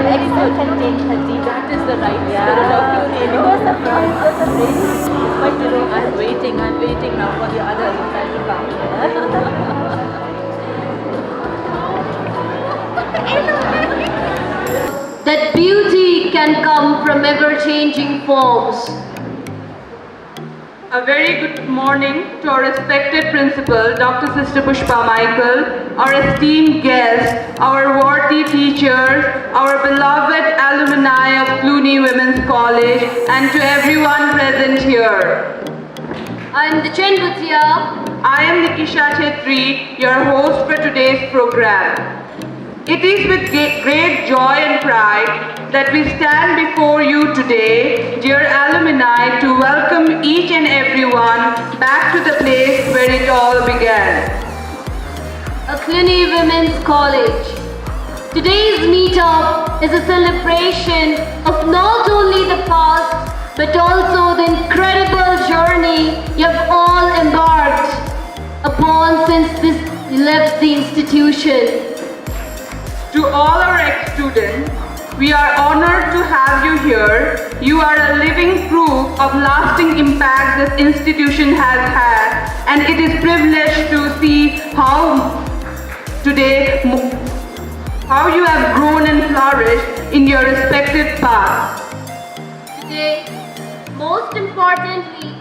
can contain 30. That is the right spirit of Cluny. Because the brain is quite, I'm waiting now for the others to come. That beauty can come from ever-changing forms. A very good morning to our respected principal, Dr. Sister Pushpa Michael, our esteemed guests, our worthy teachers, our beloved alumni of Cluny Women's College, and to everyone present here. I am the Chenbutia. I am Nikisha Chetri, your host for today's program. It is with great joy and pride that we stand before you today, dear alumni, to welcome each and everyone back to the place where it all began. A Cluny Women's College. Today's meetup is a celebration of not only the past, but also the incredible journey you have all embarked upon since you left the institution. To all our ex-students, we are honored to have you here. You are a living proof of lasting impact this institution has had, and it is privileged to see how you have grown and flourished in your respective paths. Today, most importantly,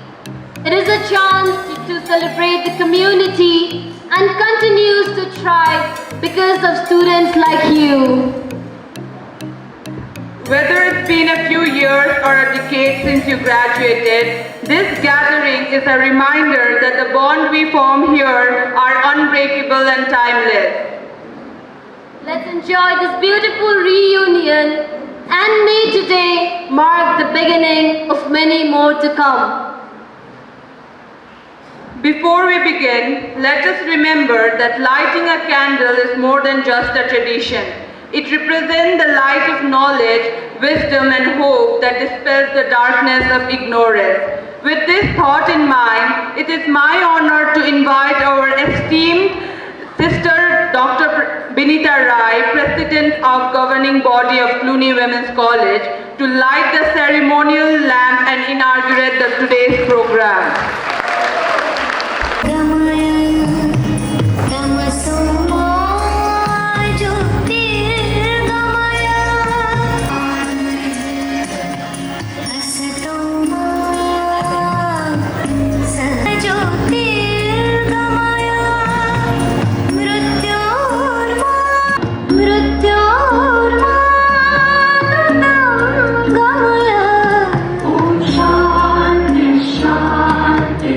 it is a chance to celebrate the community and continues to thrive because of students like you. Whether it's been a few years or a decade since you graduated, this gathering is a reminder that the bond we form here are unbreakable and timeless. Let's enjoy this beautiful reunion and may today mark the beginning of many more to come. Before we begin, let us remember that lighting a candle is more than just a tradition. It represents the light of knowledge, wisdom, and hope that dispels the darkness of ignorance. With this thought in mind, it is my honor to invite our esteemed Sister Dr. Binita Rai, President of Governing Body of Cluny Women's College, to light the ceremonial lamp and inaugurate today's program. Om Shanti Shanti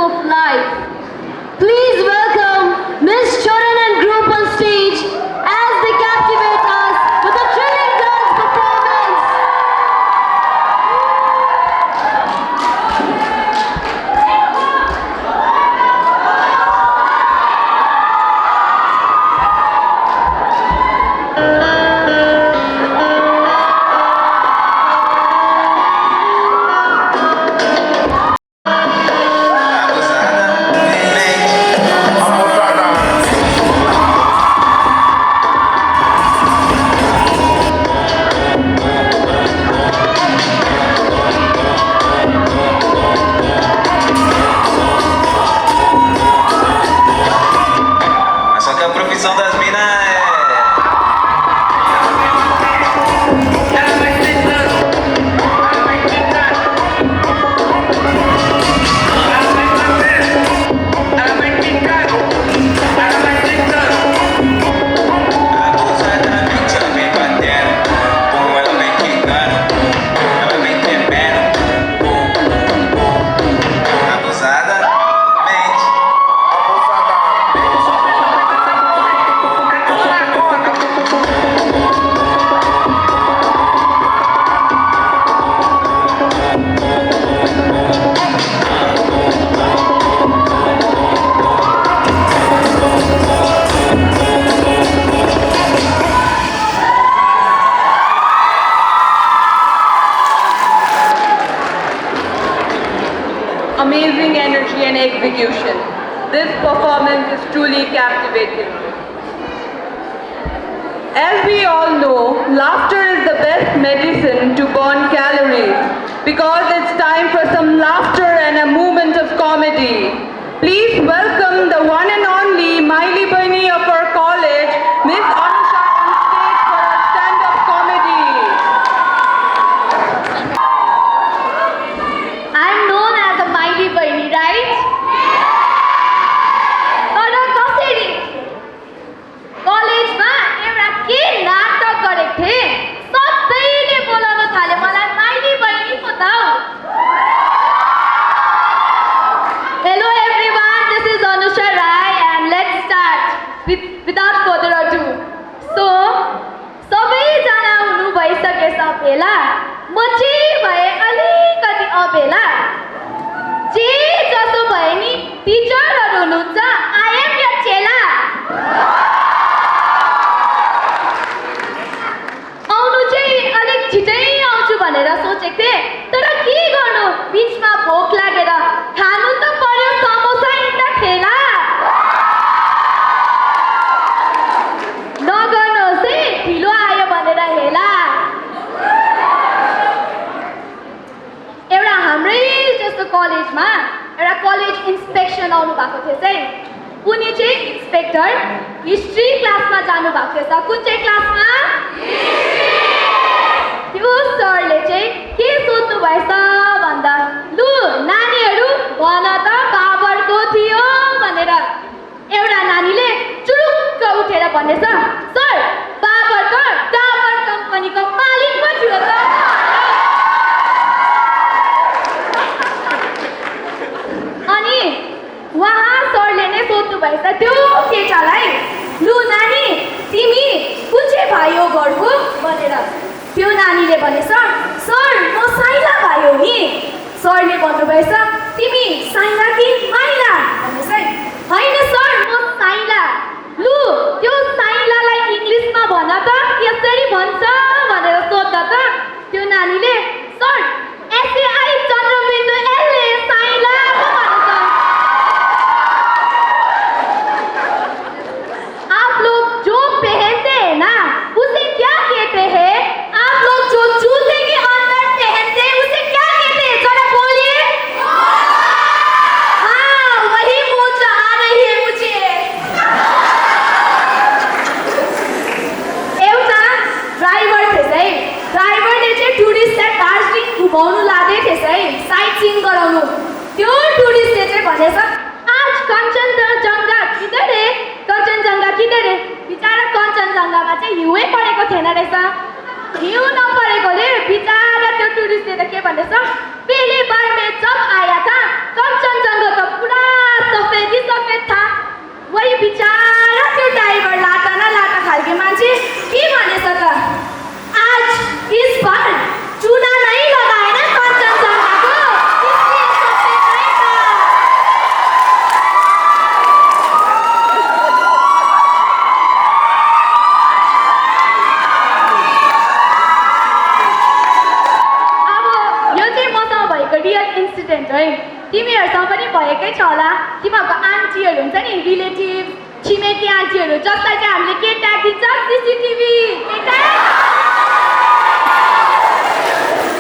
of life. Please welcome Miss Charan and group on stage as they captivate us with a thrilling dance performance. Só que a profissão das minas é. Abusadamente ela vem batendo, como ela vem quicando, ela vem tremendo, abusadamente. Amazing energy and execution. This performance is truly captivating. As we all know, laughter is the best medicine to burn calories because it's time for some laughter and a moment of comedy. Please welcome the one and only Miley Bunny of our college, Miss Anusha, on stage for a stand-up comedy. I'm known as a mighty bunny, right? तर कसरी कलेजमा एउटा के नाटक गरेको थिएँ सबैले बोलाउन थाले मलाई माइली बहिनी पो त Hello everyone, this is Anusha Rai and let's start without further ado. So, सबैजना हुनु भइसकेछ भेला म चाहिँ भए अलिकति अबेला जे जसो भए नि टिचरहरू हुनुहुन्छ आई एम योर चेला आउनु चाहिँ अलिक छिटै आउँछु भनेर सोचेको थिएँ तर के गर्नु बिचमा भोक लागेर खानु त पर्यो समोसा इन्दा ठेला नगर्नुहोस् है ढिलो आयो भनेर हेला एउटा हाम्रै जस्तो कलेजमा एउटा कलेज इन्स्पेक्सन आउनु भएको थियो चाहिँ उनी चाहिँ इन्स्पेक्टर हिस्ट्री क्लासमा जानु भएको थिएछ कुन चाहिँ क्लासमा त्यो सरले चाहिँ के सोध्नु भएछ भन्दा लु नानीहरू भन त बाबरको थियो भनेर एउटा नानीले चुरुक्क उठेर भनेछ सर बाबरको डाबर कम्पनीको मालिक पो थियो त अनि उहाँ सरले नै सोध्नु भएछ त्यो केटालाई लु नानी तिमी कुन चाहिँ भाइ हो घरको भनेर त्यो नानीले भनेछ सर म साइला भाइ हो नि सरले भन्नुभएछ तिमी साइला कि माइला भनेछ होइन सर म साइला लु त्यो साइलालाई इङ्ग्लिसमा भन त यसरी भन्छ भनेर सोध्दा त त्यो नानीले सर एसएआई चन्द्रबिन्दु एलए साइला पो भन्छ आप लोग जो पहनते हैं ना उसे क्या कहते हैं आप लोग जो जूते के अंदर पहनते हैं उसे क्या कहते हैं जरा बोलिए हाँ वही मूंछ आ रही है मुझे एउटा ड्राइभर थिएछ है ड्राइभरले चाहिँ टुरिस्टलाई दार्जिलिङ घुमाउनु लाँदै थिएछ है साइट सिइङ गराउनु त्यो टुरिस्टले चाहिँ भनेछ आज कञ्चनजङ्घा किधर है कञ्चनजङ्घा किधर है बिचारा कञ्चनजङ्घामा चाहिँ हिउँै परेको थिएन रहेछ हिउँ नपरेकोले बिचारा त्यो टुरिस्टले त के भन्दैछ पहले बार में जब आया था कञ्चनजङ्घा त पुरा भएको रियल इन्सिडेन्ट है तिमीहरूसँग पनि भएकै छ होला तिमीहरूको आन्टीहरू हुन्छ नि रिलेटिभ छिमेकी आन्टीहरू जसलाई चाहिँ हामीले के ट्याग दिन्छ सिसिटिभी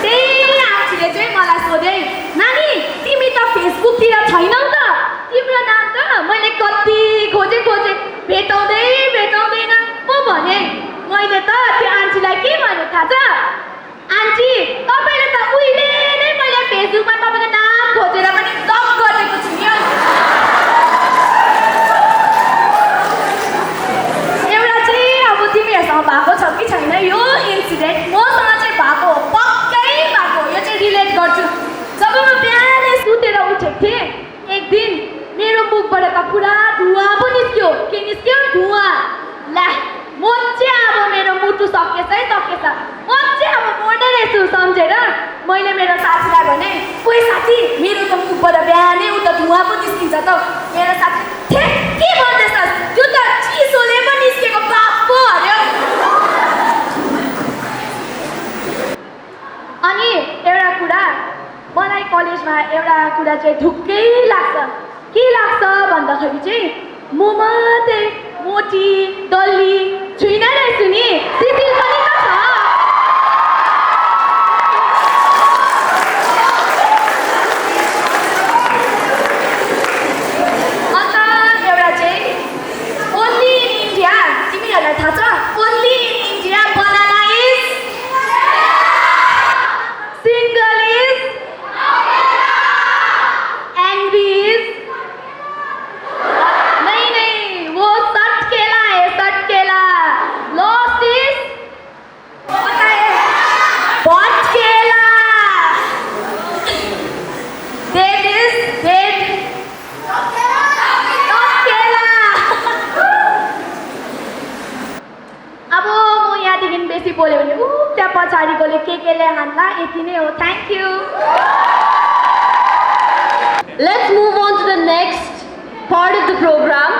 त्यही आन्टीले चाहिँ मलाई सोधे नानी तिमी त फेसबुकतिर छैनौ त तिम्रो नाम त मैले कति खोजे भेटाउँदैन पो भने मैले त त्यो आन्टीलाई के भने थाहा छ आन्टी तपाईँले त उहिले नै मैले फेसबुकमा तपाईँको नाम खोजेर पनि ब्लक गरेको छु नि एउटा चाहिँ अब तिमीहरूसँग भएको छ कि छैन यो इन्सिडेन्ट मसँग चाहिँ भएको हो पक्कै भएको यो चाहिँ रिलेट गर्छु जब म बिहानै सुतेर उठेको थिएँ एक दिन मेरो मुखबाट त पुरा धुवा पो निस्क्यो के निस्क्यो धुवा ला म चाहिँ अब मेरो मुटु सकेछ म चाहिँ अब मर्ने रहेछु सम्झेर मैले मेरो साथीलाई भने कोही साथी मेरो त मुखबाट बिहानै उता धुवा पो निस्किन्छ त मेरो साथी के भन्दैछस् त्यो त चिसोले पो निस्केको बाफ पो हऱ्यो अनि एउटा कुरा मलाई कलेजमा एउटा कुरा चाहिँ ढुक्कै लाग्छ के लाग्छ भन्दाखेरि चाहिँ म मात्रै मोटी डल्ली छुइनँ रहेछु नि सिसिल पनि त छ अन्त एउटा चाहिँ ओन्ली इन इन्डिया तिमीहरूलाई थाहा छ only in India banana is single is angry is बेसी बोल्यो भने त्यहाँ पछाडिकोले केले हान्ला यति नै हो thank you Let's move on to the next part of the program.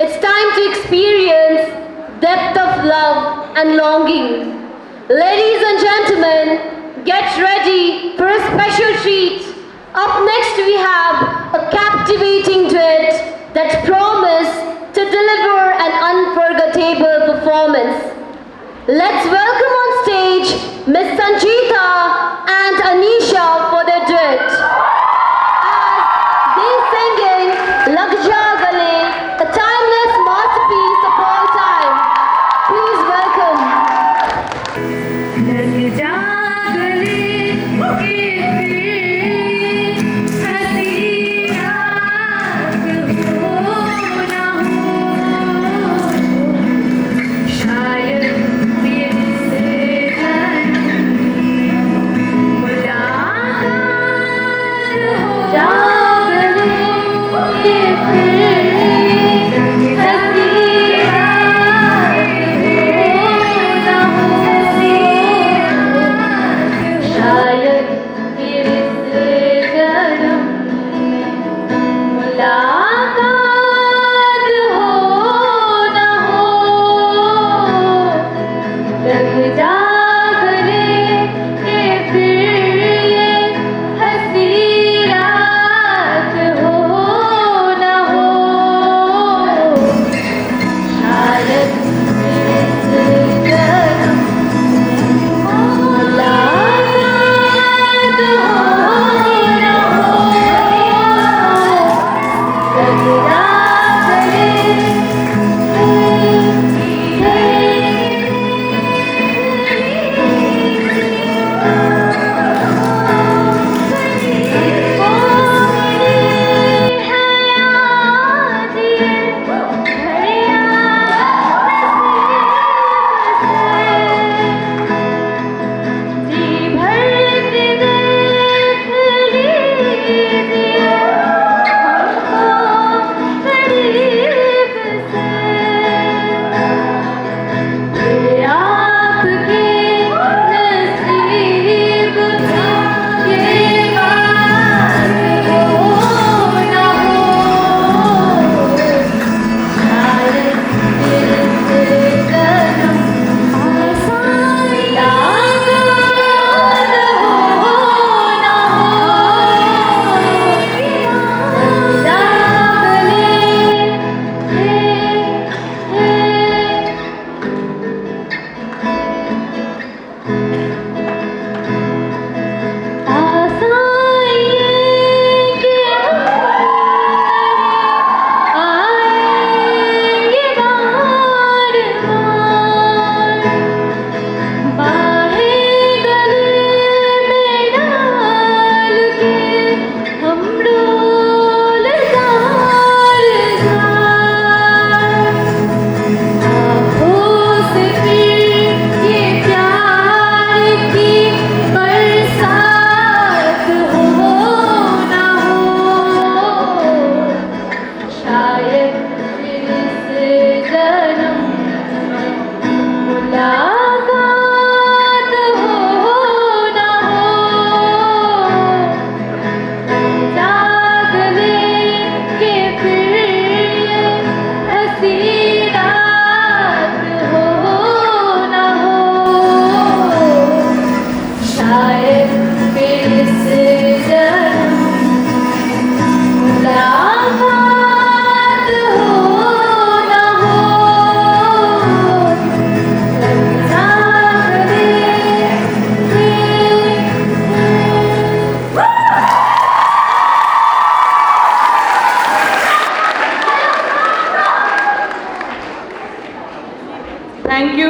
It's time to experience depth of love and longing. Ladies and gentlemen, get ready for a special treat. Up next we have a captivating duet that promise to deliver an unforgettable performance. Let's welcome on stage Miss Sanjita and Anisha for their duet. As they singing Lag Ja Gale, a timeless masterpiece of all time. Please welcome. Lag ja gale ke hasi aag ho na ho shayad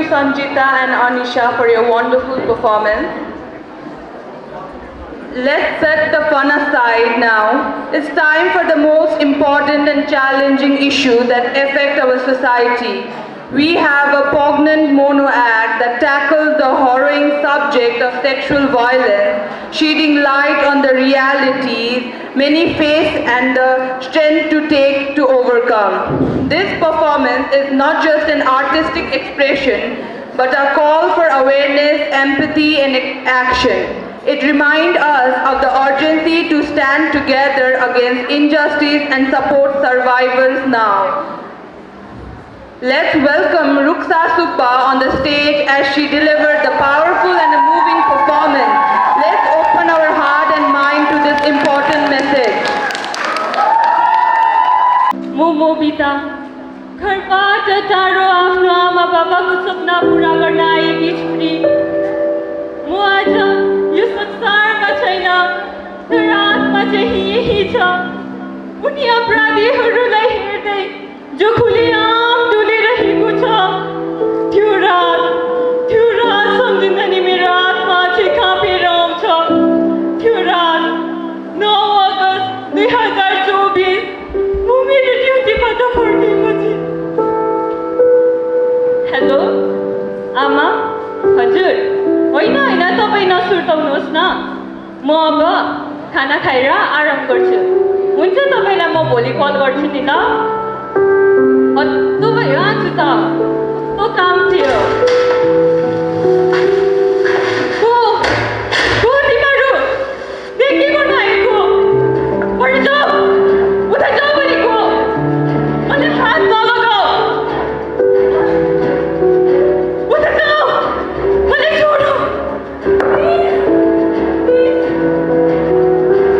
Sanjita and Anisha for your wonderful performance. Let's set the fun aside now. It's time for the most important and challenging issue that affect our society. We have a poignant mono act that tackles the harrowing subject of sexual violence, shedding light on the realities many face and the strength to take to overcome. This performance is not just an artistic expression, but a call for awareness, empathy, and action. It reminds us of the urgency to stand together against injustice and support survivors now. Let's welcome Ruksa Suppa on the stage as she delivered the powerful and a moving performance. Let's open our heart and mind to this important message. Bita, घरबाट टाढो आफ्नो आमा बाबाको सपना पूरा गर्न आएकी छोरी म आज यो संसारमा छैन तर आत्मा चाहिँ यही छ उनी अपराधीहरूलाई हेर्दै जो खुलेआम डुलिरहेको छ त्यो रात सम्झिँदा नि मेरो आत्मा चाहिँ काँपेर आउँछ त्यो रात 9 अगस्त 2024 म मेरो ड्युटीबाट फर्केपछि हेलो आमा हजुर होइन तपाईँ नसुर्ताउनुहोस् न म अब खाना खाएर आराम गर्छु हुन्छ तपाईँलाई म भोलि कल गर्छु नि ल हत्तु भयो आज त कस्तो काम थियो को तिमीहरू के गर्नु आएको पर जाऊ उता जाऊ भनेको अनि हात नलगाऊ उता जाऊ मलाई छोडो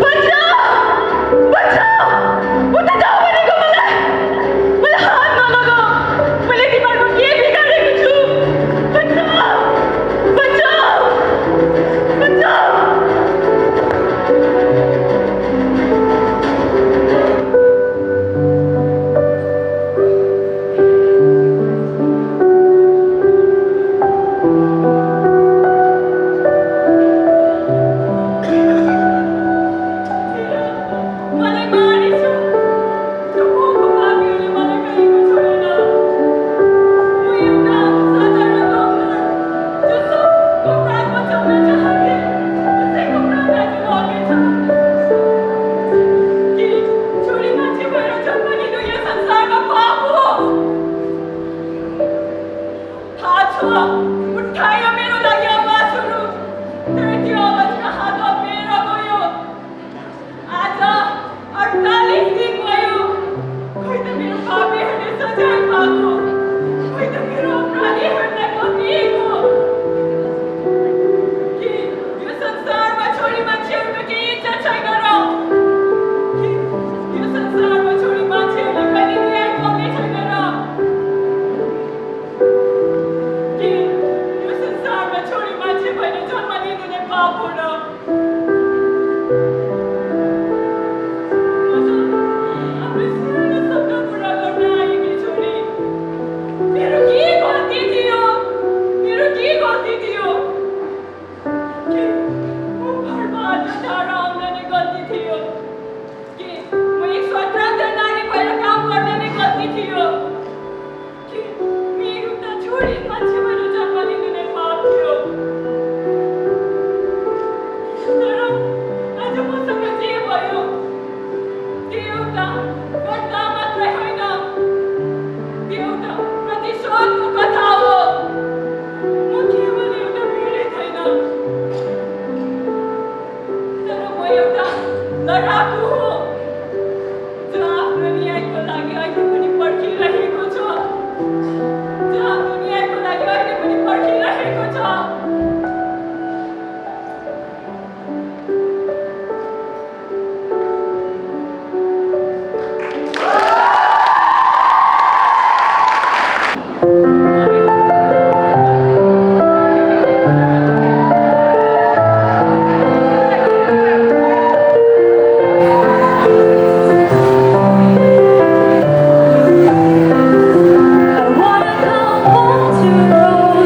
बचाऊ उता जाऊ भनेको मलाई हात नलगाऊ मैले तिमीहरूको के बिगारेको छु बचाऊ मलाई मारिसु त्यो कोको पापीले मलाई कहिएको छोडेन म एउटा साधारण डक्टर जो सबको प्राण बचाउन चाहन्थे त्यसैको प्राण आज लगेछ कि छोरी मान्छे भएर जन्म लिनु यो संसारमा पाप हो थाहा छ उठायो मेरो लागि आवाजहरू तर त्यो आवाज कहाँ दबिएर गयो आज 48 दिन भयो खोइ त मेरो पापीहरूले सजाय पाएको खोइ त मेरो अपराधीहरूलाई पक्रिएको कि यो संसारमा छोरी मान्छेहरूको केही इज्जत छैन र कि यो संसारमा छोरी मान्छेहरूले कहिले न्याय पाउने छैन र कि यो संसारमा छोरी मान्छे भएर जन्म लिनु नै पाप हो र आफ्नो सानो सपना पुरा गर्न आएकी छोरी मेरो के गल्ती थियो कि म घरबाट टाढा आउन नै गल्ती थियो कि म एक स्वतन्त्र नारी भएर काम गर्न नै गल्ती थियो कि म एउटा छोरी मान्छे भएर जन्म लिनु नै पाप थियो तर आज मसँग जे भयो त्यो एउटा घटना मात्रै होइन त्यो एउटा प्रतिशोधको कथा हो म केवल एउटा पीडित होइन तर म एउटा लडाकु हो जो आफ्नो न्यायको लागि अहिले पनि पर्खिरहेको छ I wanna come home to road.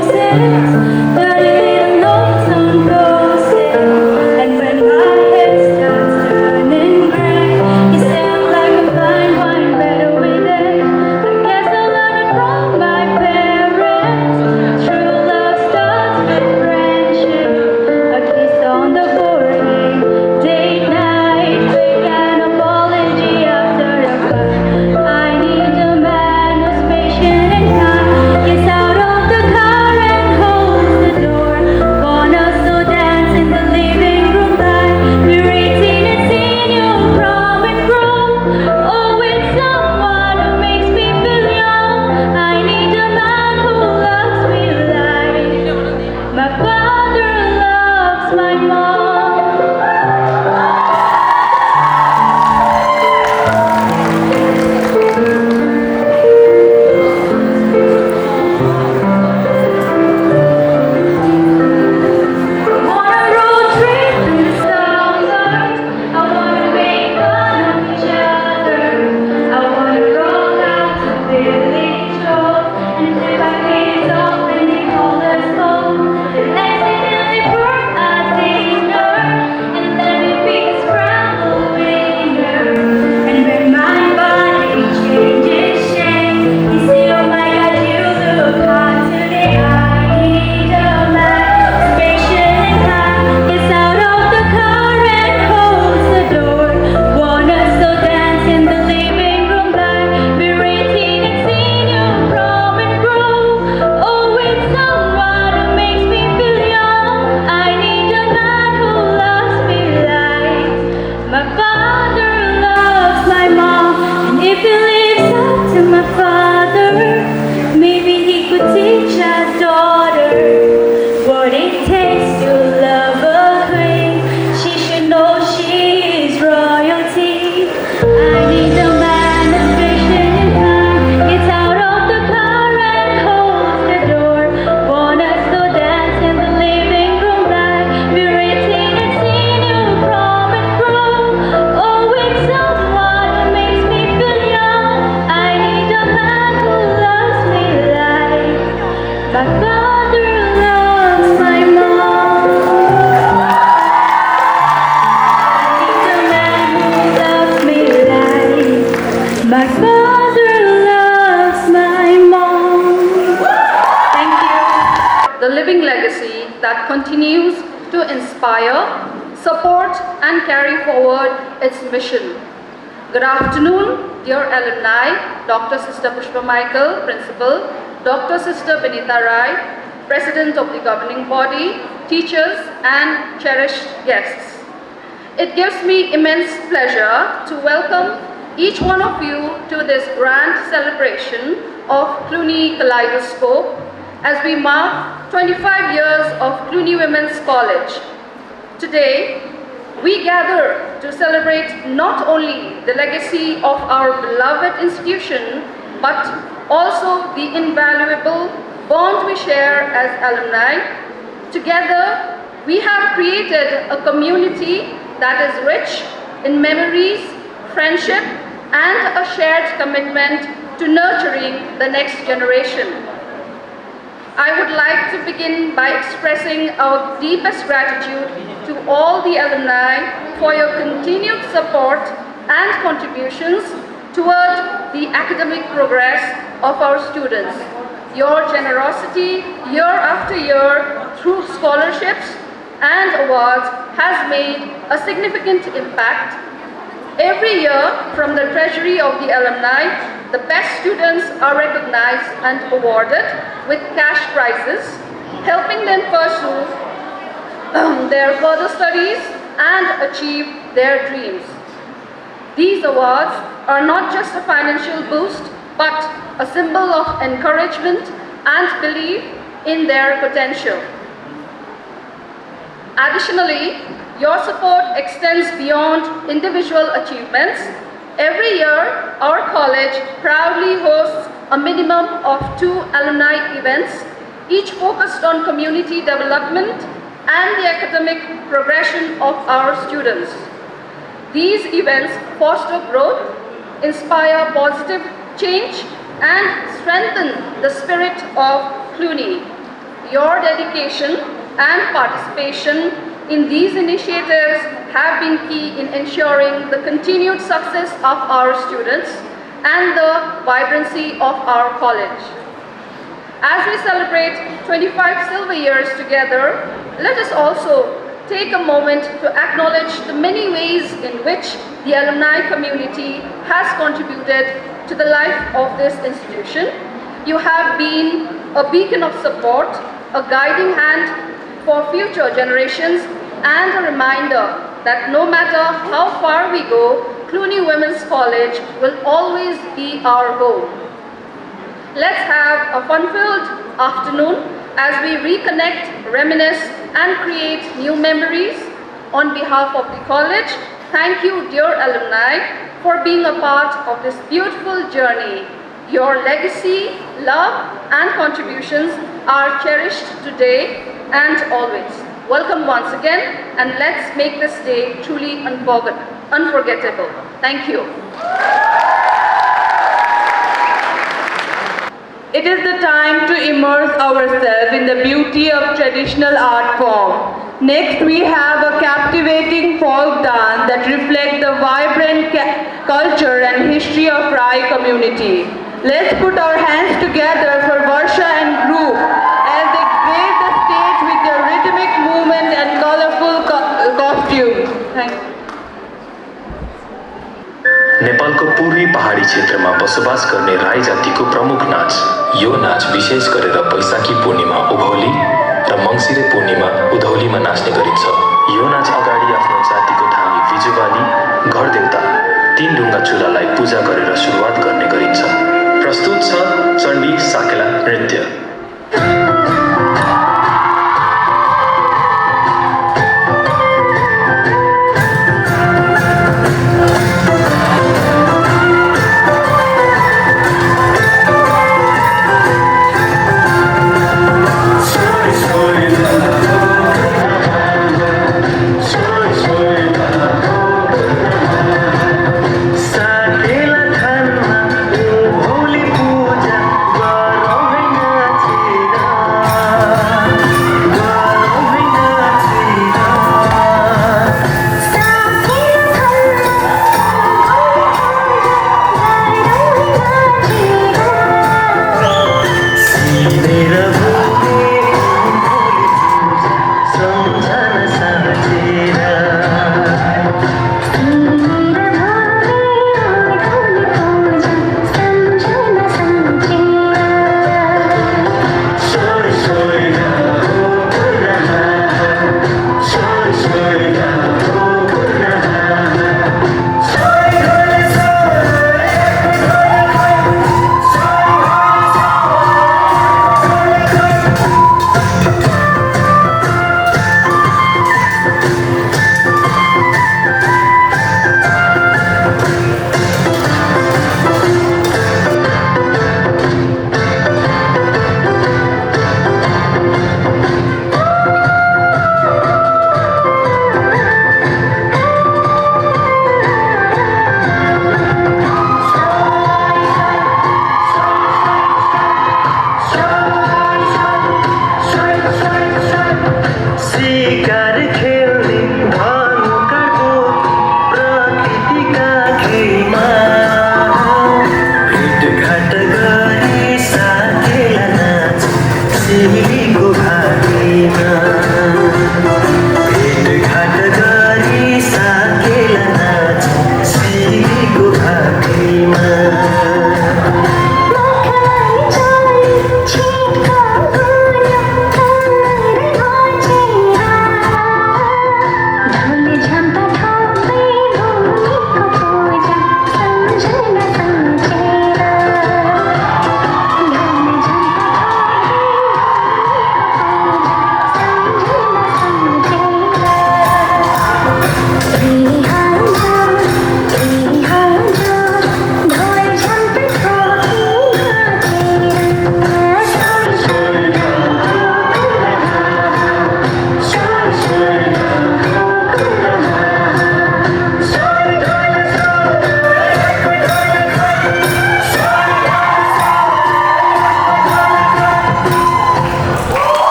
continues to inspire, support, and carry forward its mission. Good afternoon, dear alumni, Dr. Sister Pushpa Michael, Principal, Dr. Sister Benita Rai, President of the governing body, teachers, and cherished guests. It gives me immense pleasure to welcome each one of you to this grand celebration of Cluny Kaleidoscope as we mark 25 years of Cluny Women's College. Today, we gather to celebrate not only the legacy of our beloved institution, but also the invaluable bond we share as alumni. Together, we have created a community that is rich in memories, friendship, and a shared commitment to nurturing the next generation. I would like to begin by expressing our deepest gratitude to all the alumni for your continued support and contributions toward the academic progress of our students. Your generosity year after year through scholarships and awards has made a significant impact. Every year, from the treasury of the alumni, the best students are recognized and awarded with cash prizes, helping them pursue their further studies and achieve their dreams. These awards are not just a financial boost, but a symbol of encouragement and belief in their potential. Additionally, your support extends beyond individual achievements. Every year, our college proudly hosts a minimum of 2 alumni events, each focused on community development and the academic progression of our students. These events foster growth, inspire positive change, and strengthen the spirit of Cluny. Your dedication and participation in these initiatives have been key in ensuring the continued success of our students and the vibrancy of our college. As we celebrate 25 silver years together, let us also take a moment to acknowledge the many ways in which the alumni community has contributed to the life of this institution. You have been a beacon of support, a guiding hand for future generations, and a reminder that no matter how far we go, Cluny Women's College will always be our home. Let's have a fun-filled afternoon as we reconnect, reminisce, and create new memories. On behalf of the college, thank you, dear alumni, for being a part of this beautiful journey. Your legacy, love, and contributions are cherished today and always. Welcome once again, and let's make this day truly unforgettable. Thank you. It is the time to immerse ourselves in the beauty of traditional art form. Next, we have a captivating folk dance that reflects the vibrant culture and history of Rai community. Let's put our hands together for Varsha and group as they grace the stage with their rhythmic movement and colorful costumes. Thank you. नेपालको पूर्वी पहाडी क्षेत्रमा बसोबास गर्ने राई जातिको प्रमुख नाच। यो नाच विशेष गरेर बैशाखी पूर्णिमा उभौली र मङ्सिरे पूर्णिमा उधौलीमा नाच्ने गरिन्छ। यो नाच अगाडि आफ्नो जातिको ठानी बिजुवाली घर देवता 3 ढुङ्गा चुलालाई पूजा गरेर सुरुवात गर्ने गरिन्छ। प्रस्तुत छ चण्डी साकेला नृत्य। साकेला थान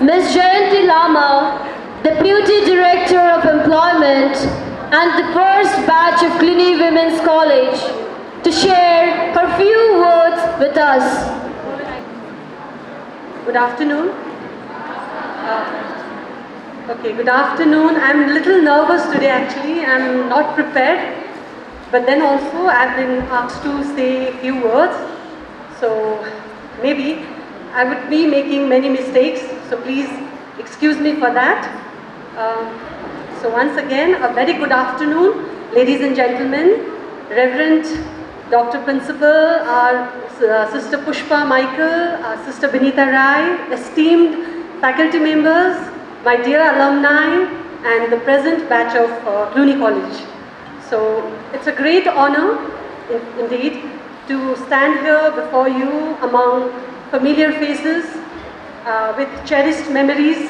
Ms. Jayanti Lama, Deputy Director of Employment and the first batch of Cluny Women's College, to share her few words with us. Good afternoon. Good afternoon. I'm a little nervous today actually. I'm not prepared. But then also I've been asked to say a few words. So maybe I would be making many mistakes. So please excuse me for that. So once again, a very good afternoon, ladies and gentlemen, Reverend Dr. Principal, our Sister Pushpa Michael, our Sister Benita Rai, esteemed faculty members, my dear alumni, and the present batch of Cluny College. So it's a great honor, indeed, to stand here before you among familiar faces, with cherished memories,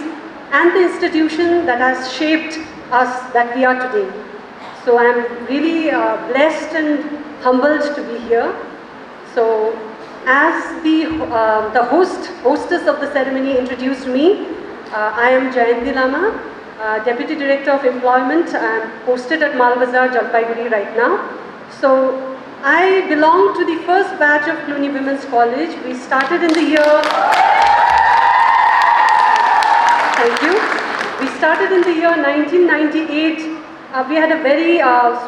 and the institution that has shaped us that we are today. So I'm really blessed and humbled to be here. So as the hostess of the ceremony introduced me, I am Jayanti Lama, Deputy Director of Employment. I'm posted at Malbazar, Jalpaiguri right now. So I belong to the first batch of Cluny Women's College. We started in the year... Thank you. We started in the year 1998. We had a very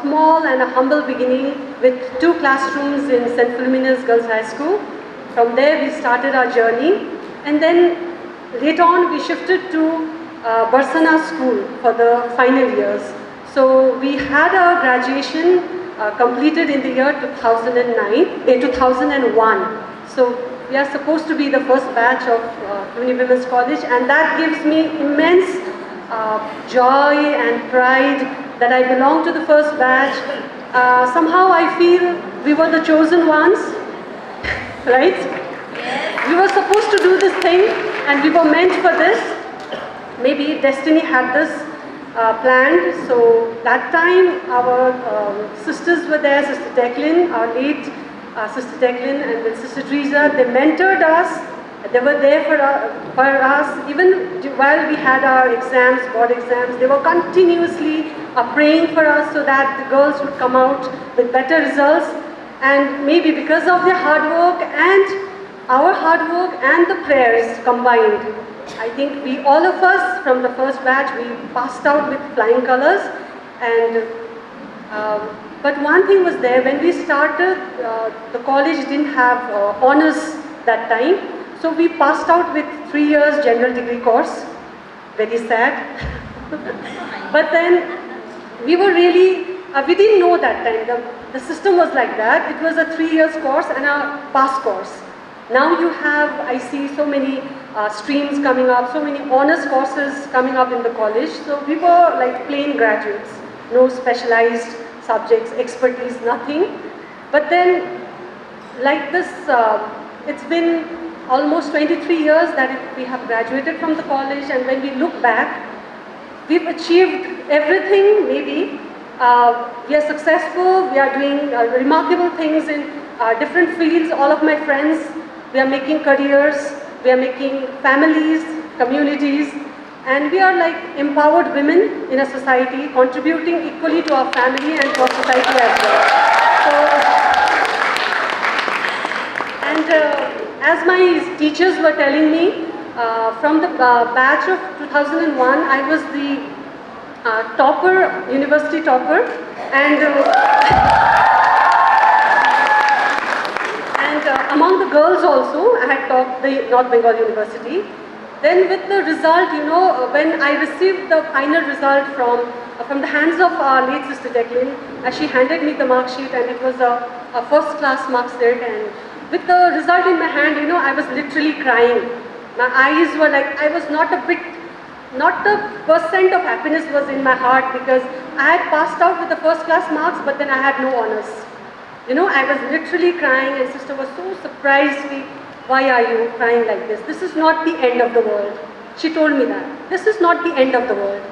small and a humble beginning with 2 classrooms in St. Philomena's Girls High School. From there we started our journey, and then later on we shifted to Barsana School for the final years. So we had our graduation completed in the year 2001. So we are supposed to be the first batch of Cluny Women's College, and that gives me immense joy and pride that I belong to the first batch. Somehow I feel we were the chosen ones, right? We were supposed to do this thing and we were meant for this. Maybe destiny had this planned. So that time our sisters were there, Sister Declan, our late Sister Declan, and then Sister Teresa. They mentored us. They were there for us, even while we had our exams, board exams. They were continuously praying for us so that the girls would come out with better results. And maybe because of their hard work and our hard work and the prayers combined, I think we, all of us from the first batch, we passed out with flying colors. And but one thing was there, when we started, the college didn't have honors that time. So we passed out with 3 years general degree course. Very sad. But then we were really, we didn't know that time. The system was like that. It was a 3 years course and a pass course. Now you have, I see so many streams coming up, so many honors courses coming up in the college. So we were like plain graduates, no specialized subjects, expertise, nothing. But then like this, it's been almost 23 years that we have graduated from the college, and when we look back, we've achieved everything maybe. We are successful, we are doing remarkable things in different fields. All of my friends, we are making careers, we are making families, communities, and we are like empowered women in a society, contributing equally to our family and to our society as well. As my teachers were telling me, from the batch of 2001, I was the topper, university topper, and among the girls also, I had topped the North Bengal University. Then with the result, you know, when I received the final result from the hands of our late Sister Declan, she handed me the mark sheet, and it was a first class marks there, and with the result in my hand, you know, I was literally crying. My eyes were like, I was not a percent of happiness was in my heart, because I had passed out with the first class marks, but then I had no honors. You know, I was literally crying, and Sister was so surprised. Why are you crying like this? This is not the end of the world. She told me that. This is not the end of the world.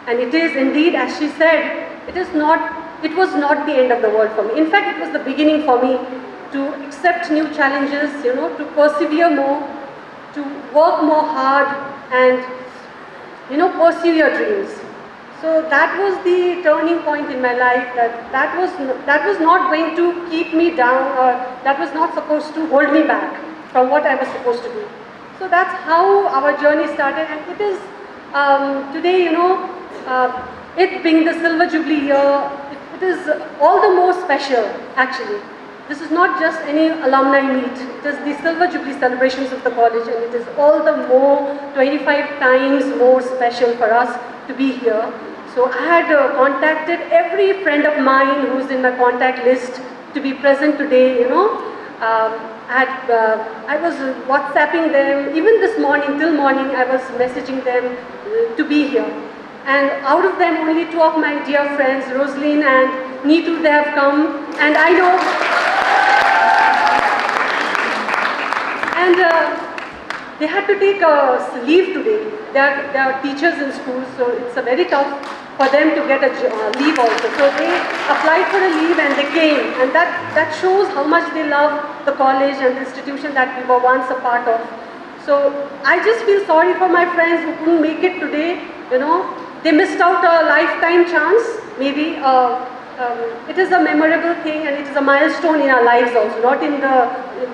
And it is indeed, as she said, it was not the end of the world for me. In fact, it was the beginning for me to accept new challenges, you know, to persevere more, to work more hard, and pursue your dreams. So that was the turning point in my life. That was not going to keep me down, or that was not supposed to hold me back from what I was supposed to do. So that's how our journey started, and it is today, it being the Silver Jubilee year, it is all the more special actually. This is not just any alumni meet, it is the Silver Jubilee celebrations of the college, and it is all the more 25 times more special for us to be here. So I had contacted every friend of mine who's in my contact list to be present today, I was WhatsApping them, even this morning, till morning I was messaging them to be here. And out of them, only two of my dear friends, Rosaline and Neetu, they have come, and I know, and they had to take leave today. They are teachers in school, so it's a very tough for them to get a leave also. So they applied for a leave and they came, and that shows how much they love the college and the institution that we were once a part of. So I just feel sorry for my friends who couldn't make it today. They missed out a lifetime chance. Maybe it is a memorable thing, and it is a milestone in our lives also, not in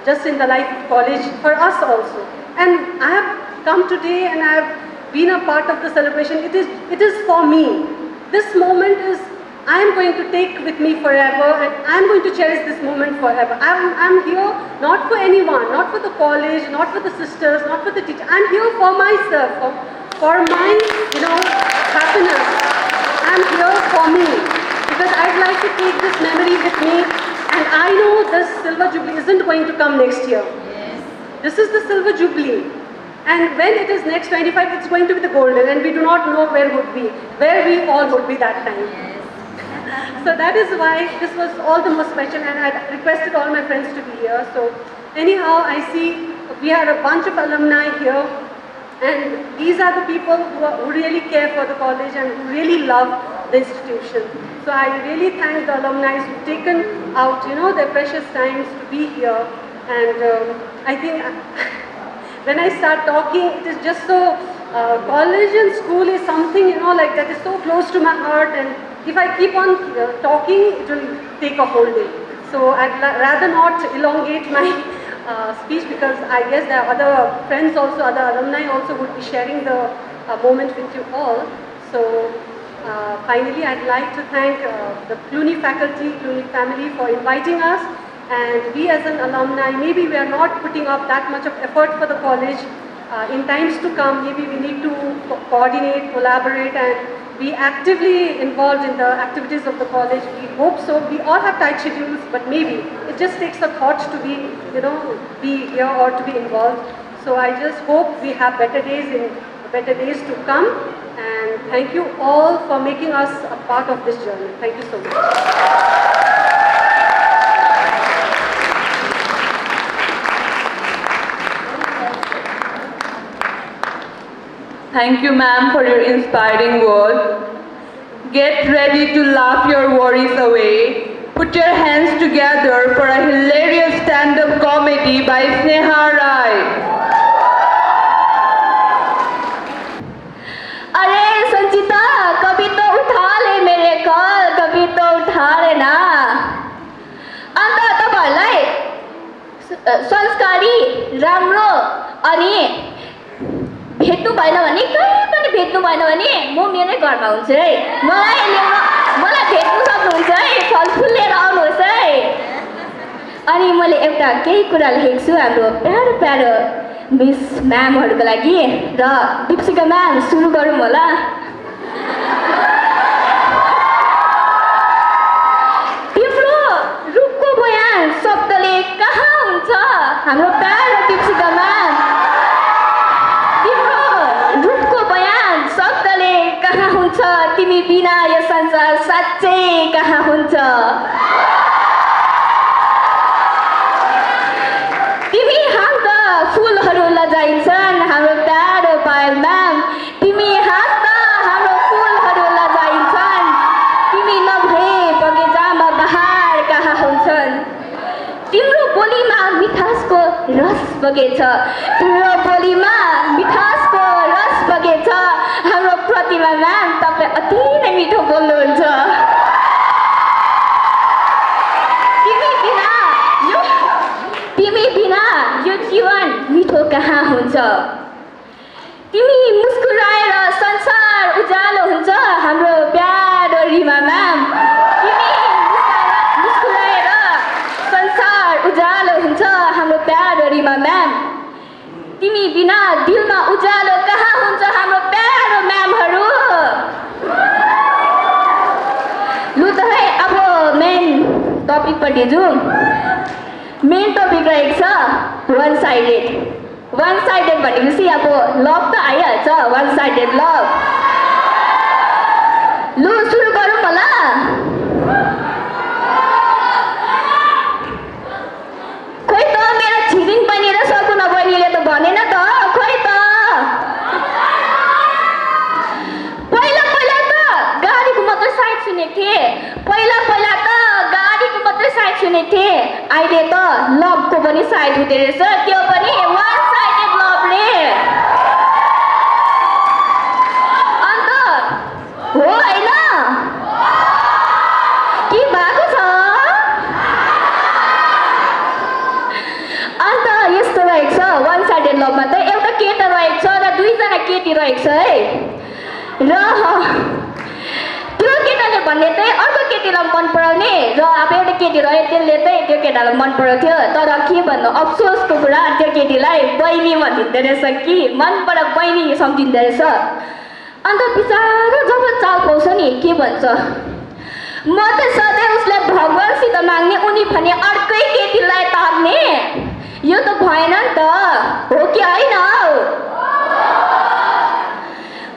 just in the life of college, for us also. And I have come today and I have been a part of the celebration. It is for me. This moment is, I am going to take with me forever, and I am going to cherish this moment forever. I'm here not for anyone, not for the college, not for the sisters, not for the teacher. I'm here for myself, for my happiness. I'm here for me, because I'd like to take this memory with me, and I know this Silver Jubilee isn't going to come next year. Yes. This is the Silver Jubilee. And when it is next 25, it's going to be the golden, and we do not know where we all would be that time. Yes. So that is why this was all the more special, and I requested all my friends to be here. So anyhow, I see we are a bunch of alumni here, and these are the people who really care for the college and who really love the institution. So I really thank the alumni who've taken out, their precious times to be here. And I think when I start talking, it is just so, college and school is something, like that is so close to my heart, and if I keep on talking, it will take a whole day. So I'd rather not elongate my speech, because I guess there are other friends also, other alumni also would be sharing the moment with you all. So finally, I'd like to thank the Cluny faculty, Cluny family for inviting us. And we as an alumni, maybe we are not putting up that much of effort for the college. In times to come, maybe we need to coordinate, collaborate, and be actively involved in the activities of the college. We hope so. We all have tight schedules, but maybe it just takes a thought to be here or to be involved. So I just hope we have better days to come. And thank you all for making us a part of this journey. Thank you so much. Thank you, ma'am, for your inspiring word. Get ready to laugh your worries away. Put your hands together for a hilarious stand-up comedy by Sneha Rai. अरे संचिता, कभी तो उठा ले मेरे call, कभी तो उठा ले ना। अन्त तपाईहरुलाई संस्कारी, राम्रो अनि भेट्नु भएन भने, कहीँ पनि भेट्नु भएन भने म मेरै घरमा हुन्छु है। मलाई भेट्नु सक्नुहुन्छ है, फलफुल लिएर आउनुहोस् है। अनि मैले एउटा केही कुरा लेखेको छु हाम्रो प्यारो प्यारो मिस म्यामहरूको लागि, र दीपिका म्याम सुरु गरौँ होला। तिम्रो रुखको बयान शब्दले कहाँ हुन्छ हाम्रो प्यारो दीपिका म्याम? कहाँ हुन्छ तिमी बिना यो संसार साँच्चै कहाँ हुन्छ? तिमी हाँस्दा फुलहरू लजाइन्छन् हाम्रो प्यारो पायल म्याम, तिमी हाँस्दा हाम्रो फुलहरू लजाइन्छन्, तिमी नभए बगैँचामा बहार कहाँ हुन्छन्? तिम्रो बोलीमा मिठासको रस बगेछ, तिम्रो बोलीमा मिठासको रस रिमा म्याम तपाईँ अति नै मिठो बोल्नुहुन्छ तिमी बिना यो जीवन मिठो कहाँ हुन्छ तिमी मुस्कुराएर संसार उज्यालो हुन्छ हाम्रो प्यारो रिमा म्याम तिमी मुस्कुराएर संसार उज्यालो हुन्छ हाम्रो प्यारो रिमा म्याम तिमी बिना दिलमा उज्यालो कहाँ हुन्छ हाम्रो प्यारो म्यामहरू लु त है अब मेन टपिकपट्टि जाउँ मेन टपिक रहेको छ वान साइडेड भनेपछि अब लभ त आइहाल्छ वान साइडेड लभ लु सुरु गरौँ होला खोइ त मेरो छिरिङ बहिनी र सकुना बहिनीले त भनेन त खोइ त पहिला त गाडीको मात्रै साइड सुनेको थिएँ सुनेको थिएँ अहिले त लभको पनि साइड हुँदो रहेछ त्यो पनि वान साइडेड लभले अन्त हो होइन के भएको छ अन्त यस्तो रहेको छ वान साइडेड लभमा त एउटा केटा रहेको छ र दुईजना केटी रहेको छ है र त्यो केटाले भन्ने चाहिँ अर्को केटीलाई मन पराउने र अब एउटा केटी रह्यो त्यसले चाहिँ त्यो केटालाई मन पराउँथ्यो तर के भन्नु अफसोसको कुरा त्यो केटीलाई बहिनी भनिँदो रहेछ कि मनबाट बहिनी सम्झिँदो रहेछ अन्त बिचारा जब चाल पाउँछ नि के भन्छ म त सधैँ उसलाई भगवान्सित माग्ने उनी भने अर्कै केटीलाई ताग्ने यो त भएन नि त हो कि होइन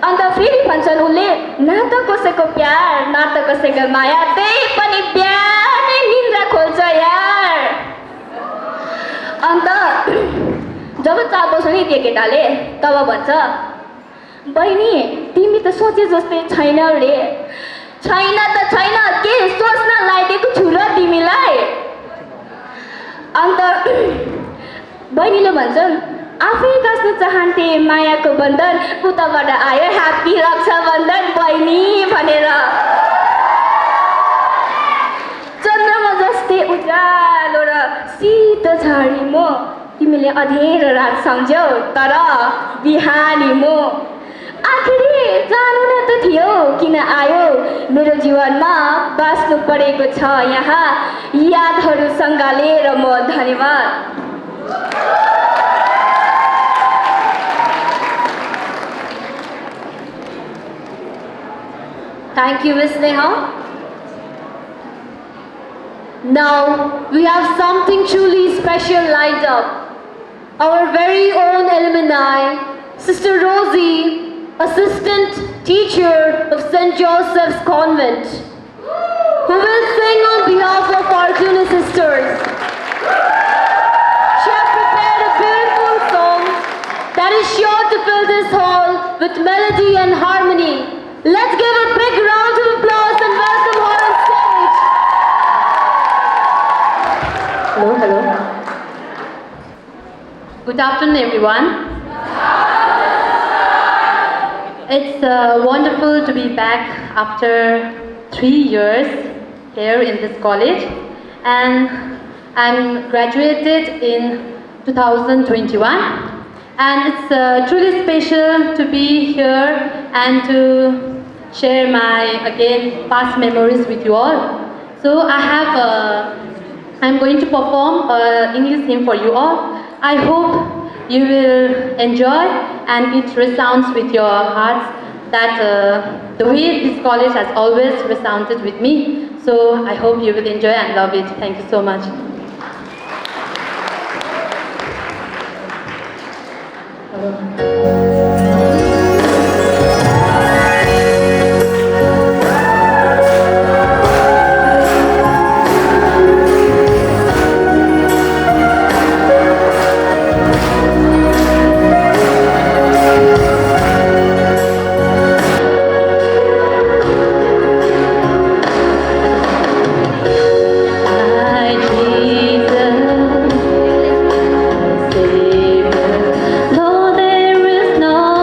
अन्त फेरि भन्छन् उसले न त कसैको प्यार न त कसैको माया त्यही पनि बिहानै निन्द्रा खोल्छ यार अन्त जब चाबोस् नि त्यो केटाले तब भन्छ बहिनी तिमी त सोचे जस्तै छैन रे छैन त छैन के सोच्न लगाइदिएको छु र तिमीलाई अन्त बहिनीले भन्छन् आफै गाँच्न चाहन्थे मायाको बन्धन उताबाट आयो ह्याप्पी रक्षाबन्धन बहिनी भनेर चन्द्रमा जस्तै उज्यालो र शीतल झाडी म तिमीले अँध्यारो रात सम्झ्यौ तर बिहानी म आखिरी जानु न त थियो किन आयो मेरो जीवनमा बाँच्नु परेको छ यहाँ यादहरू सँगालेर म धन्यवाद Thank you, Miss Neha. Now, we have something truly special lined up. Our very own alumni, Sister Rosie, Assistant Teacher of St. Joseph's Convent, who will sing on behalf of our Cluny sisters. She has prepared a beautiful song that is sure to fill this hall with melody and harmony. Let's give a big round of applause and welcome her on stage. Hello. Good afternoon, everyone. It's wonderful to be back after 3 years here in this college, and I'm graduated in 2021, and it's truly special to be here and to share my again past memories with you all. So I'm going to perform an English hymn for you all. I hope you will enjoy and it resounds with your hearts that the way this college has always resounded with me. So I hope you will enjoy and love it. Thank you so much. Though there is no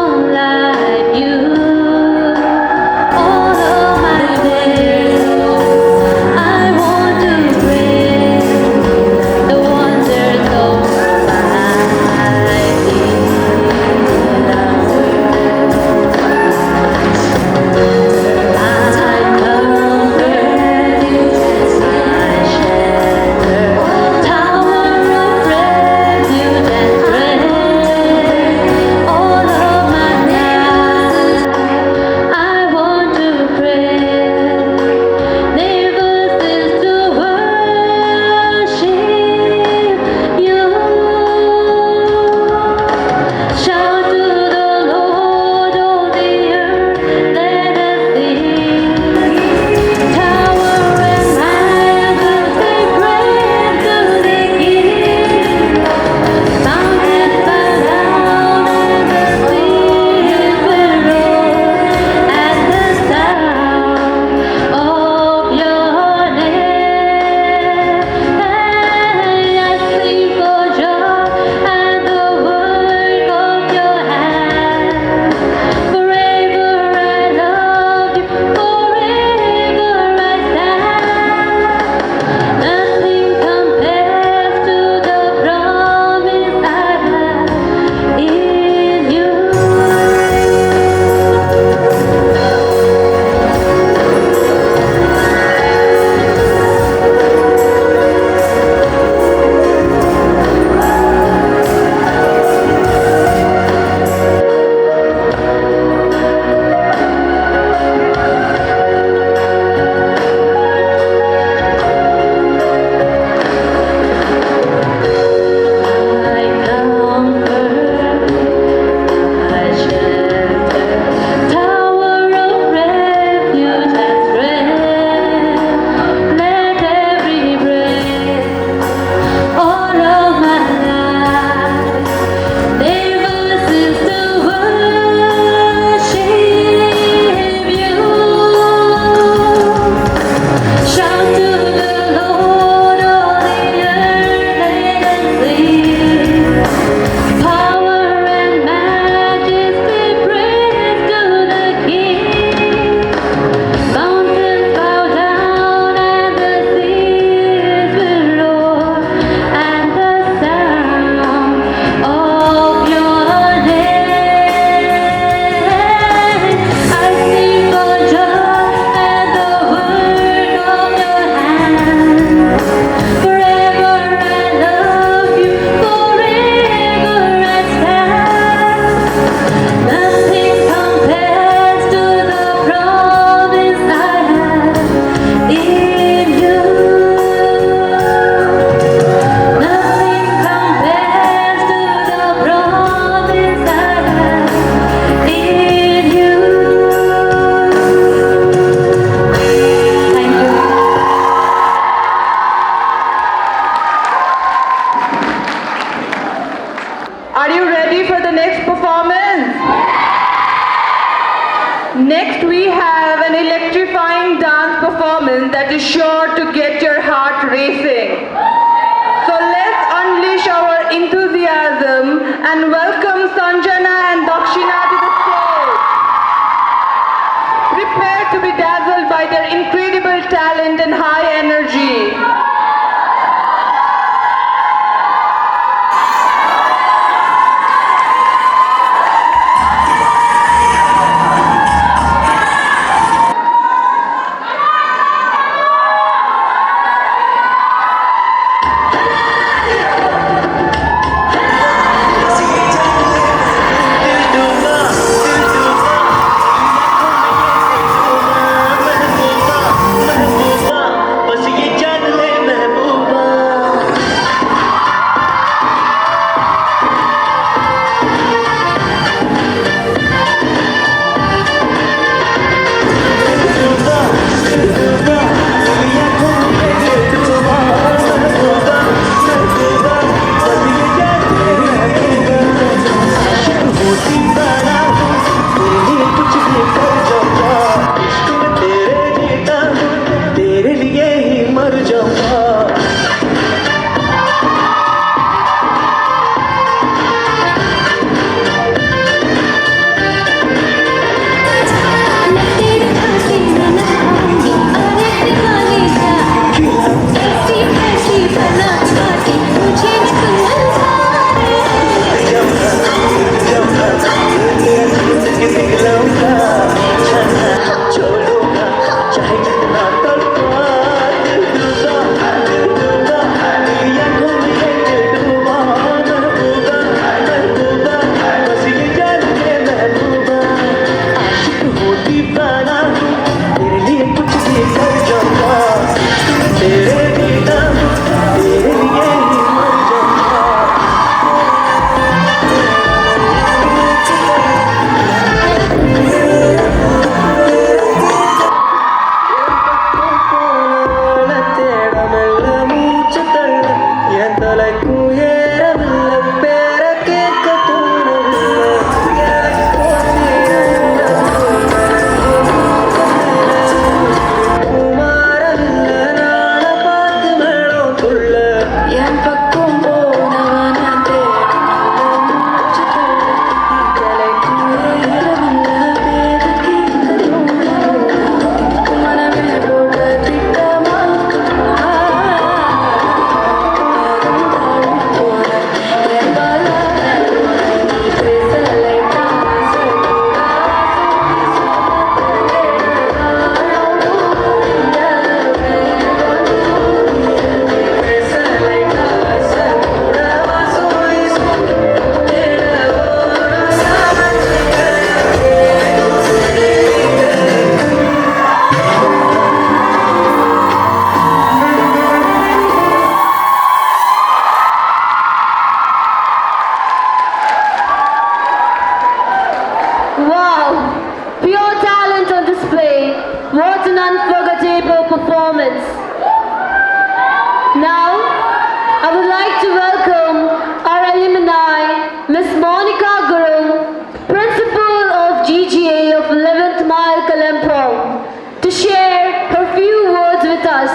to get your heart racing. So let's unleash our enthusiasm and welcome Sanjana and Dakshina to the stage. Prepare to be dazzled by their incredible talent and high energy. Wow, pure talent on display. What an unforgettable performance. Now, I would like to welcome our alumni, Miss Monica Gurung, Principal of GGA of 11th Mile Kalimpong, to share her few words with us.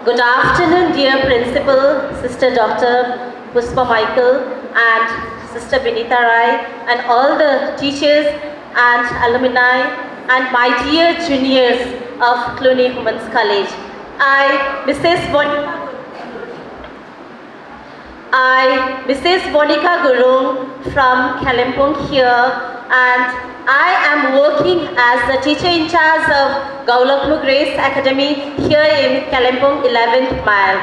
Good afternoon, dear Principal, Sister Dr. Pushpa Michael and Sister Benita Rai and all the teachers and alumni and my dear juniors of Cluny Women's College. Mrs. Monica Gurung from Kalimpong here, and I am working as the teacher in charge of Gaulaklu Grace Academy here in Kalimpong 11th Mile.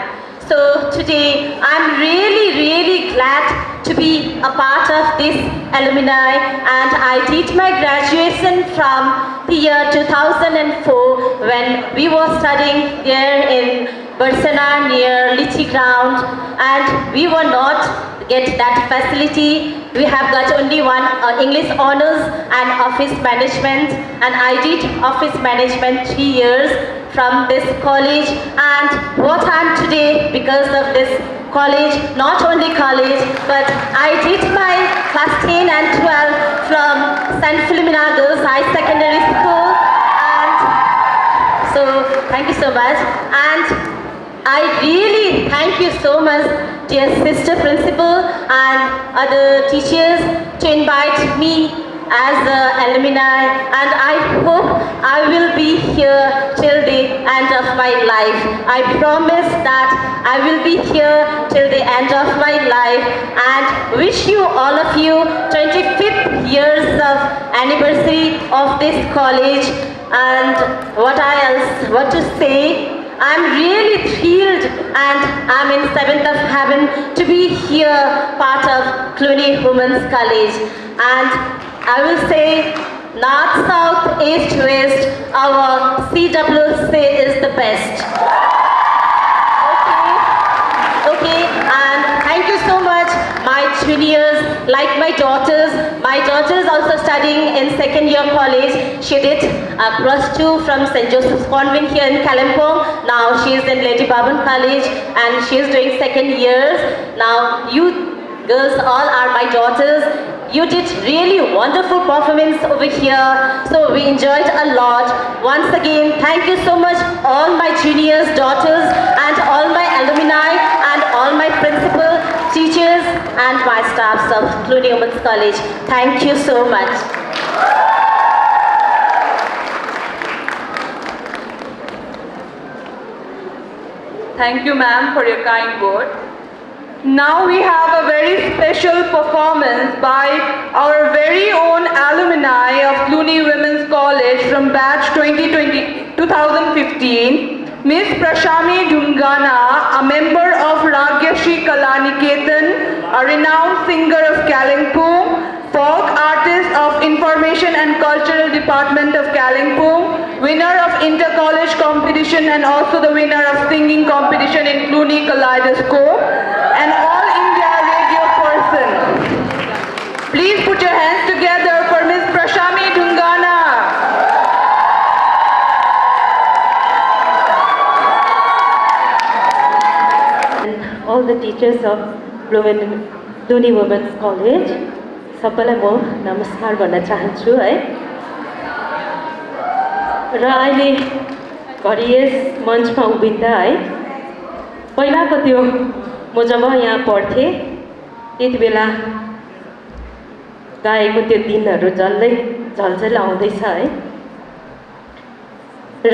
So today I'm really glad to be a part of this alumni, and I did my graduation from the year 2004 when we were studying there in Barsana near Lichi ground, and we were not get that facility. We have got only one English honors and office management, and I did office management 3 years from this college, and what I am today because of this college, not only college, but I did my class 10 and 12 from St. Philomena Girls High Secondary School. And so, thank you so much. And I really thank you so much, dear sister principal and other teachers, to invite me as the alumni, and I hope I will be here till the end of my life. I promise that I will be here till the end of my life, and wish you, all of you, 25th years of anniversary of this college. And what to say? I'm really thrilled and I'm in 7th of heaven to be here, part of Cluny Women's College. And I will say, North, South, East, West, our CWC is the best. Okay, and thank you so much, my juniors, like my daughters. My daughter is also studying in second year college. She did +2 from St. Joseph's Convent here in Kalimpong. Now she is in Lady Baban College and she is doing second years. Now you girls all are my daughters. You did really wonderful performance over here. So we enjoyed a lot. Once again, thank you so much, all my juniors, daughters, and all my alumni, and all my principal, teachers, and my staffs of Cluny Women's College. Thank you so much. Thank you, ma'am, for your kind word. Now we have a very special performance by our very own alumni of Cluny Women's College from batch 2015, Miss Prashami Dhungana, a member of Ragyashri Kalaniketan, a renowned singer of Kalimpong, folk artist of Information and Cultural Department of Kalimpong, winner of inter-college competition and also the winner of singing competition in Cluny Kaleidoscope, an all India radio person. Please put your hands together for Miss Prashami Dhungana. And all the teachers of Cluny Women's College, सबैलाई म नमस्कार भन्न चाहन्छु है। र अहिले घरि yes मञ्चमा उभिँदा है, पहिलाको त्यो म जब यहाँ पढ्थेँ त्यति बेला गाएको त्यो दिनहरू झल्झल आउँदैछ है। र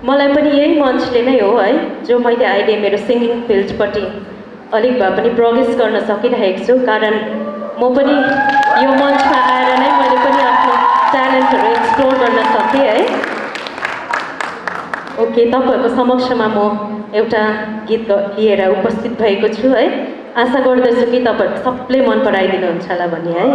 मलाई पनि यही मञ्चले नै हो है, जो मैले अहिले मेरो सिङ्गिङ फिल्डपट्टि अलिक भए पनि प्रोग्रेस गर्न सकिरहेको छु। कारण म पनि यो मञ्चमा आएर नै मैले पनि आफ्नो ट्यालेन्टहरू एक्सप्लोर गर्न सकेँ है। ओके, तपाईँहरूको समक्षमा म एउटा गीत लिएर उपस्थित भएको छु है। आशा गर्दछु कि तपाईँहरू सबले मन पराइदिनुहुन्छ होला भन्ने है।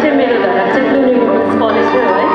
चाहिँ मेरो धरान चाहिँ क्लुनी वुमेन्स कलेज हो है।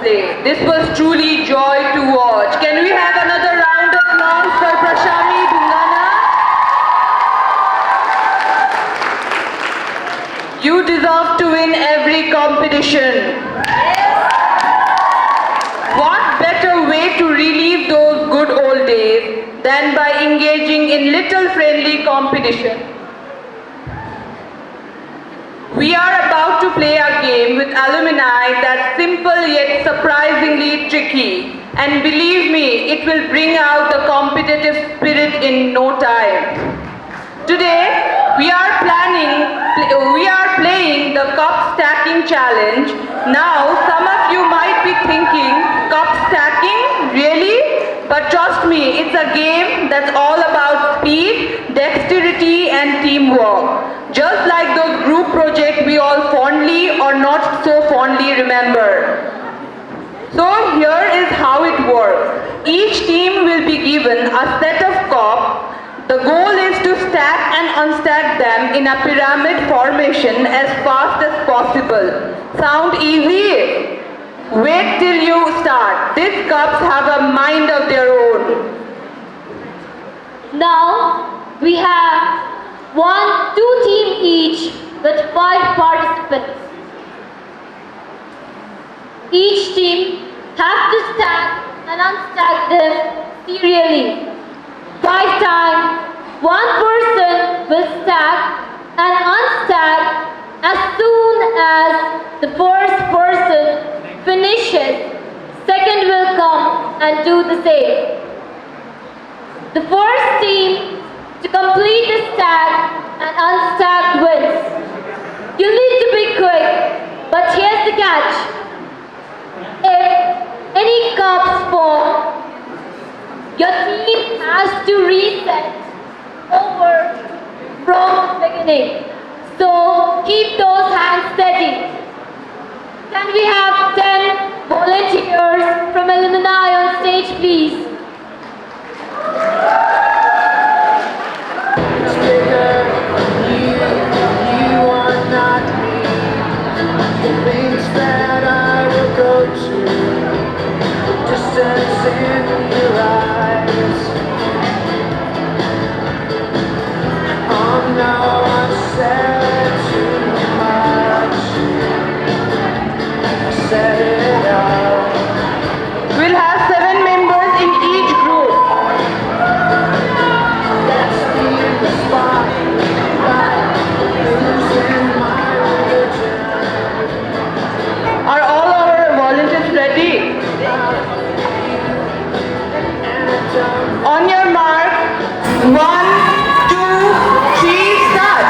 play. This was truly joy to watch. Can we have another round of applause for Prashami Dungana? You deserve to win every competition. What better way to relive those good old days than by engaging in little friendly competition? We are about to play a game with alumni that's simple yet surprisingly tricky. And believe me, it will bring out the competitive spirit in no time. Today, we are playing the cup stacking challenge. Now, some of you might be thinking, cup stacking? Really? But trust me, it's a game that's all about speed, dexterity and teamwork. Just like those group projects we all fondly or not so fondly remember. So here is how it works. Each team will be given a set of cups. The goal is to stack and unstack them in a pyramid formation as fast as possible. Sound easy? Wait till you start. These cups have a mind of their own. Now we have 2 teams each with 5 participants. Each team has to stack and unstack them serially. 5 times, 1 person will stack and unstack as soon as the first person finishes. Second will come and do the same. The first team to complete the stack and unstack wins. You need to be quick, but here's the catch. If any cups fall, your team has to reset over from the beginning. So keep those hands steady. Can we have 10 volunteers from alumni on stage, please? We'll have 7 members in each group. Are all our volunteers ready? On your mark, 1, 2, 3, start.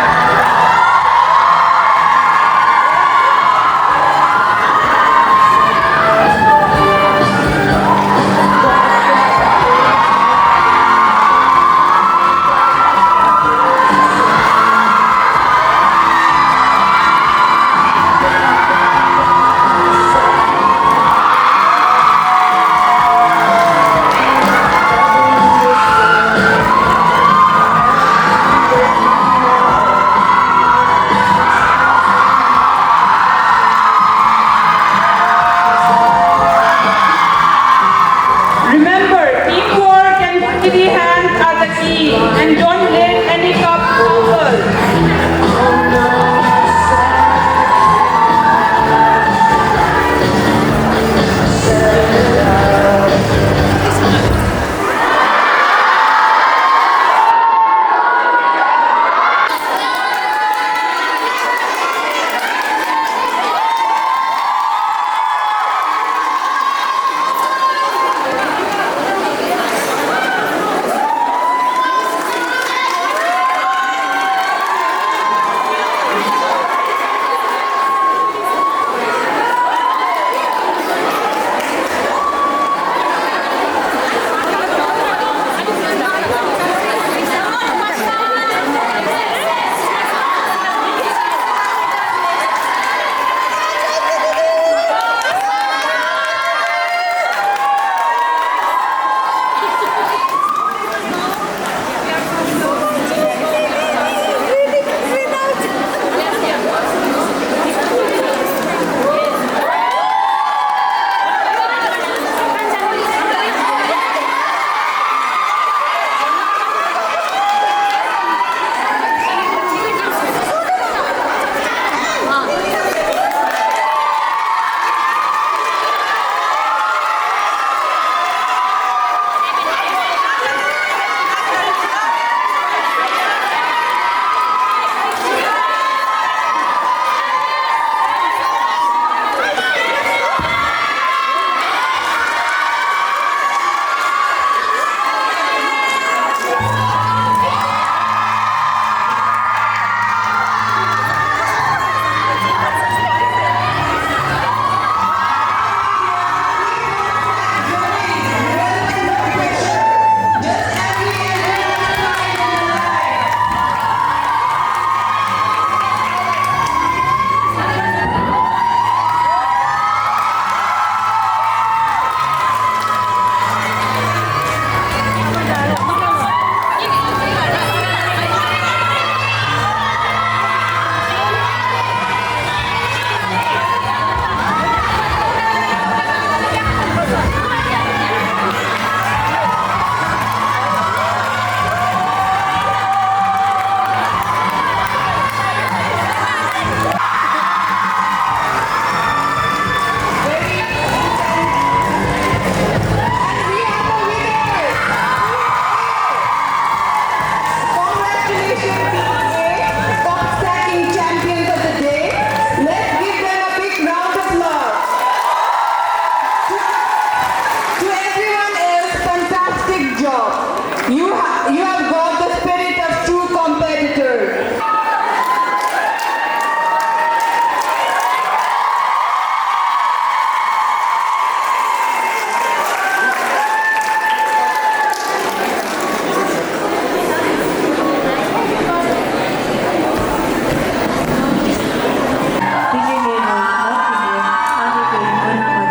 You have got the spirit of true competitors.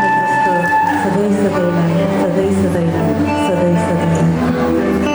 सधैँ सबैलाई सधैँ सबैलाई सधैँ सबैलाई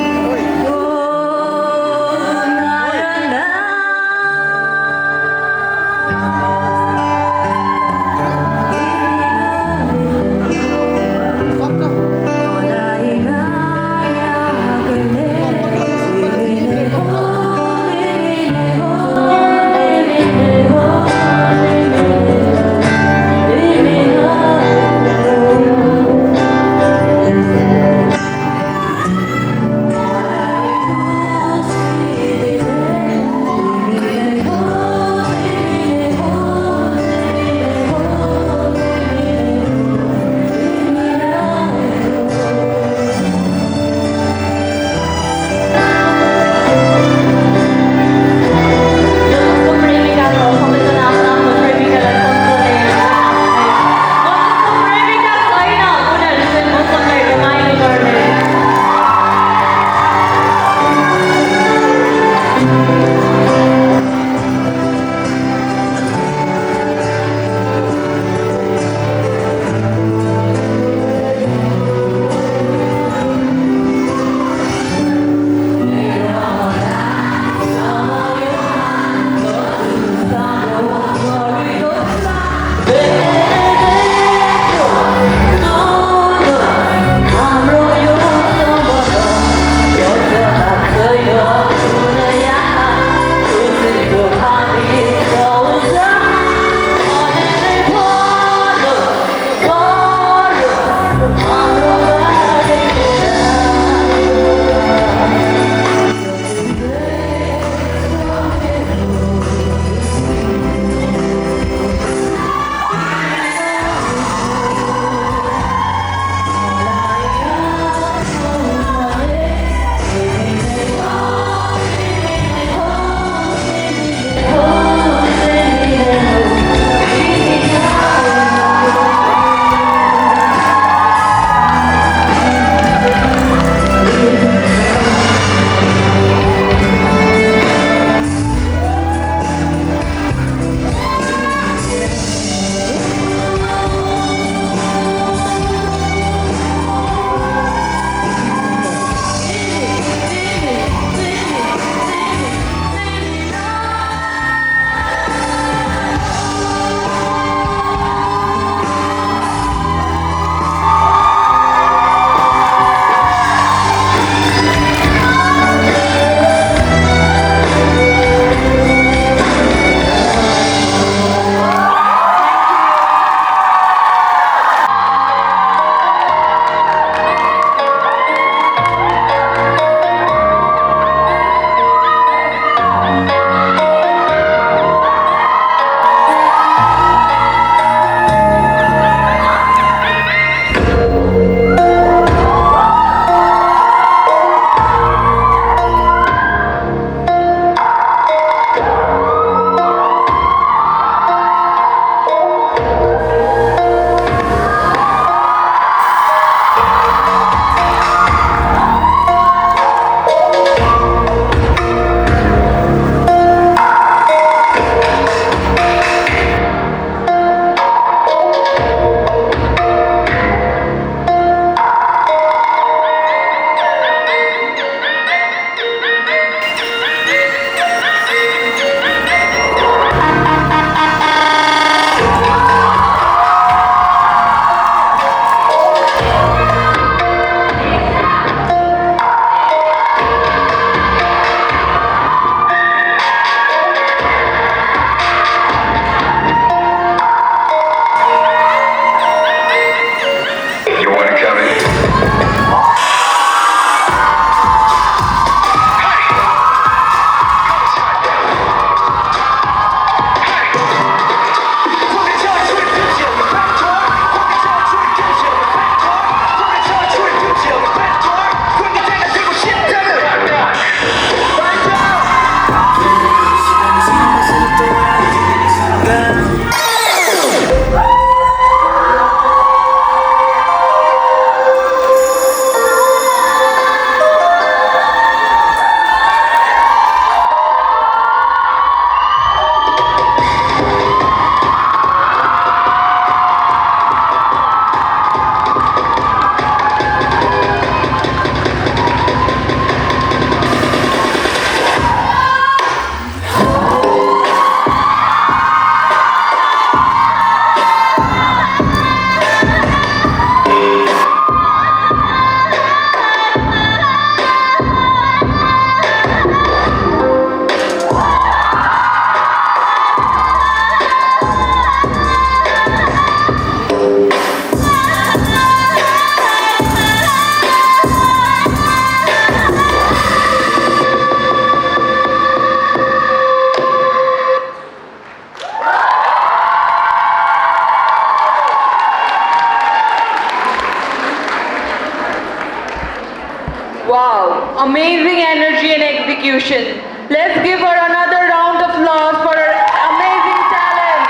unwavering energy and execution. Let's give her another round of applause for her amazing talent.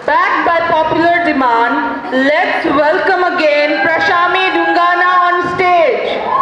Backed by popular demand, let's welcome again Prashami Dungana on stage.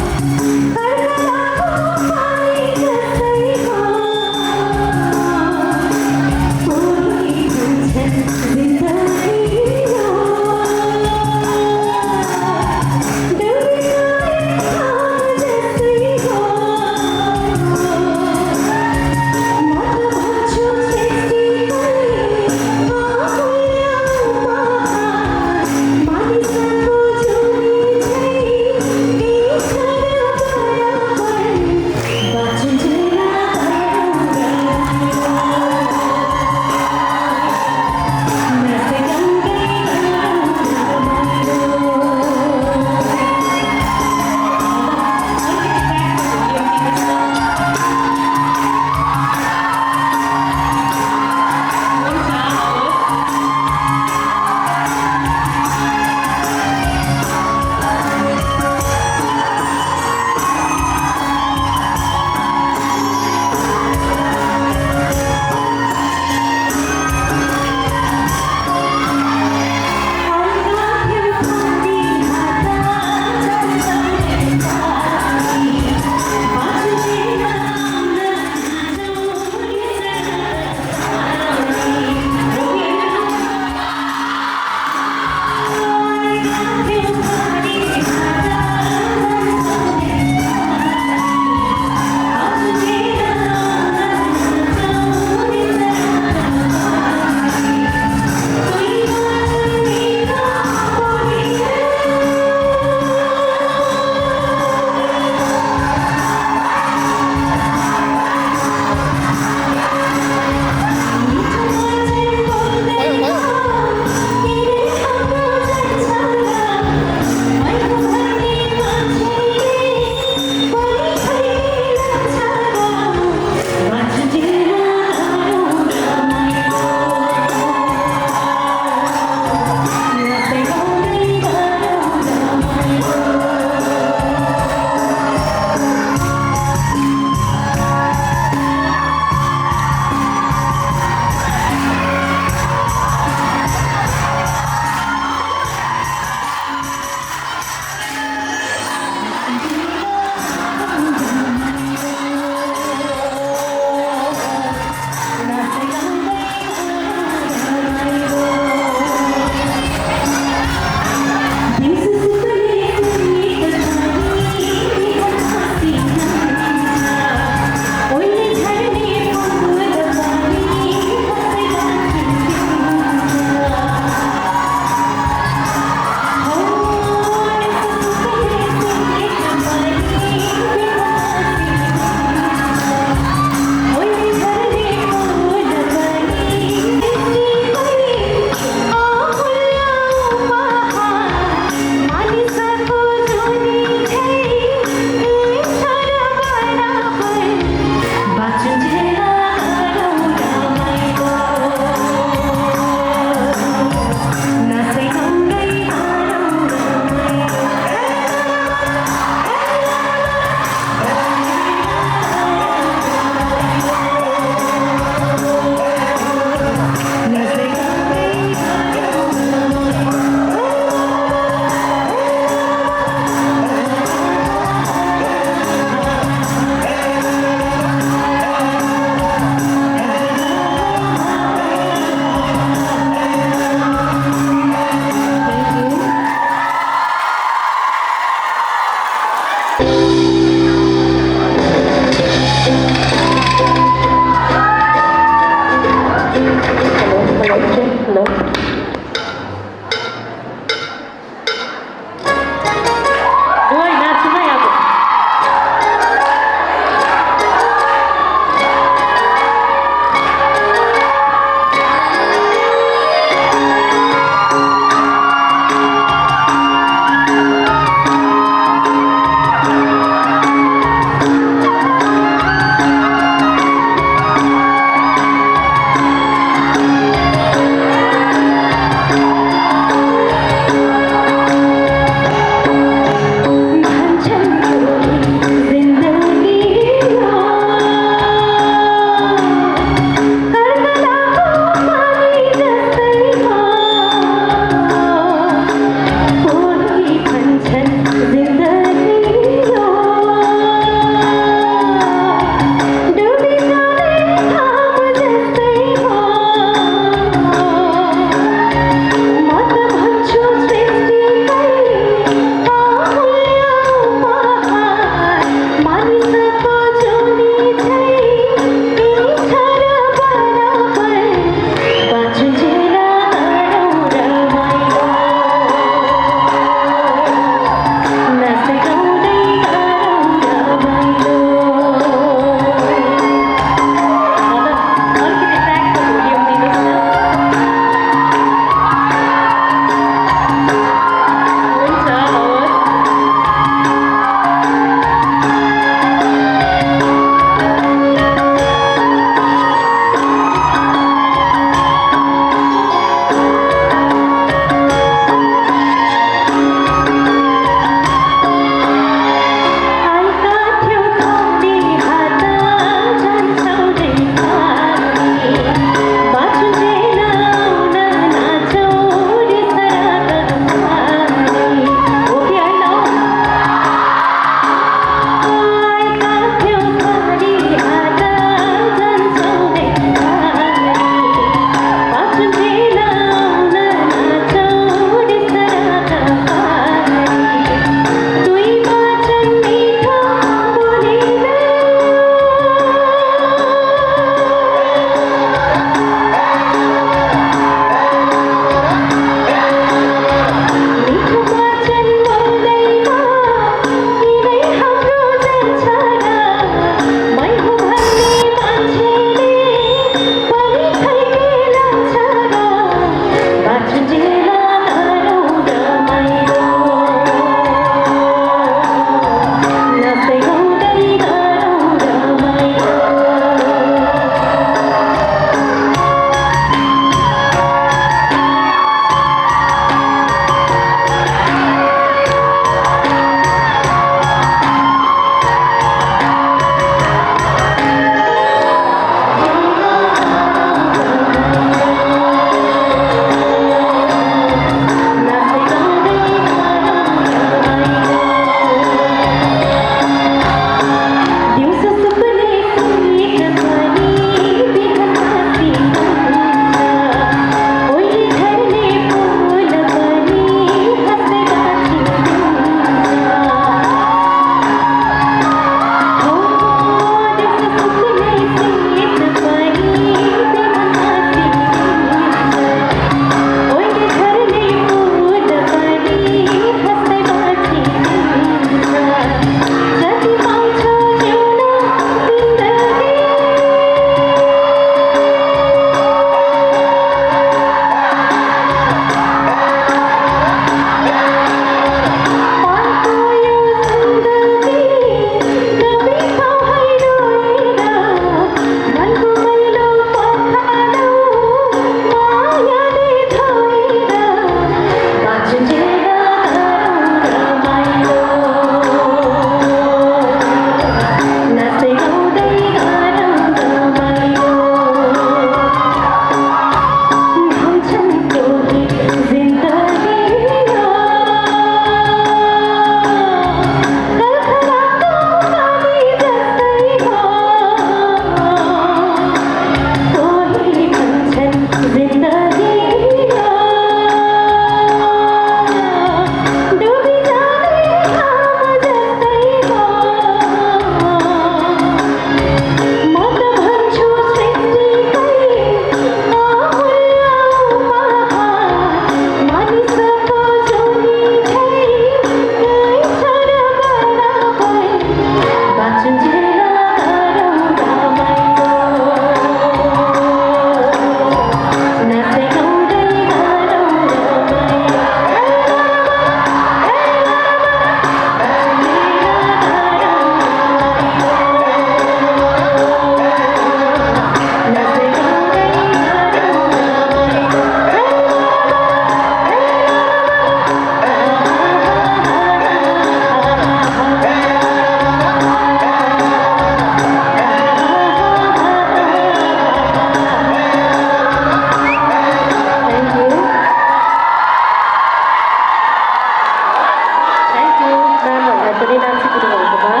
पनि नाचिदिनु भएको भए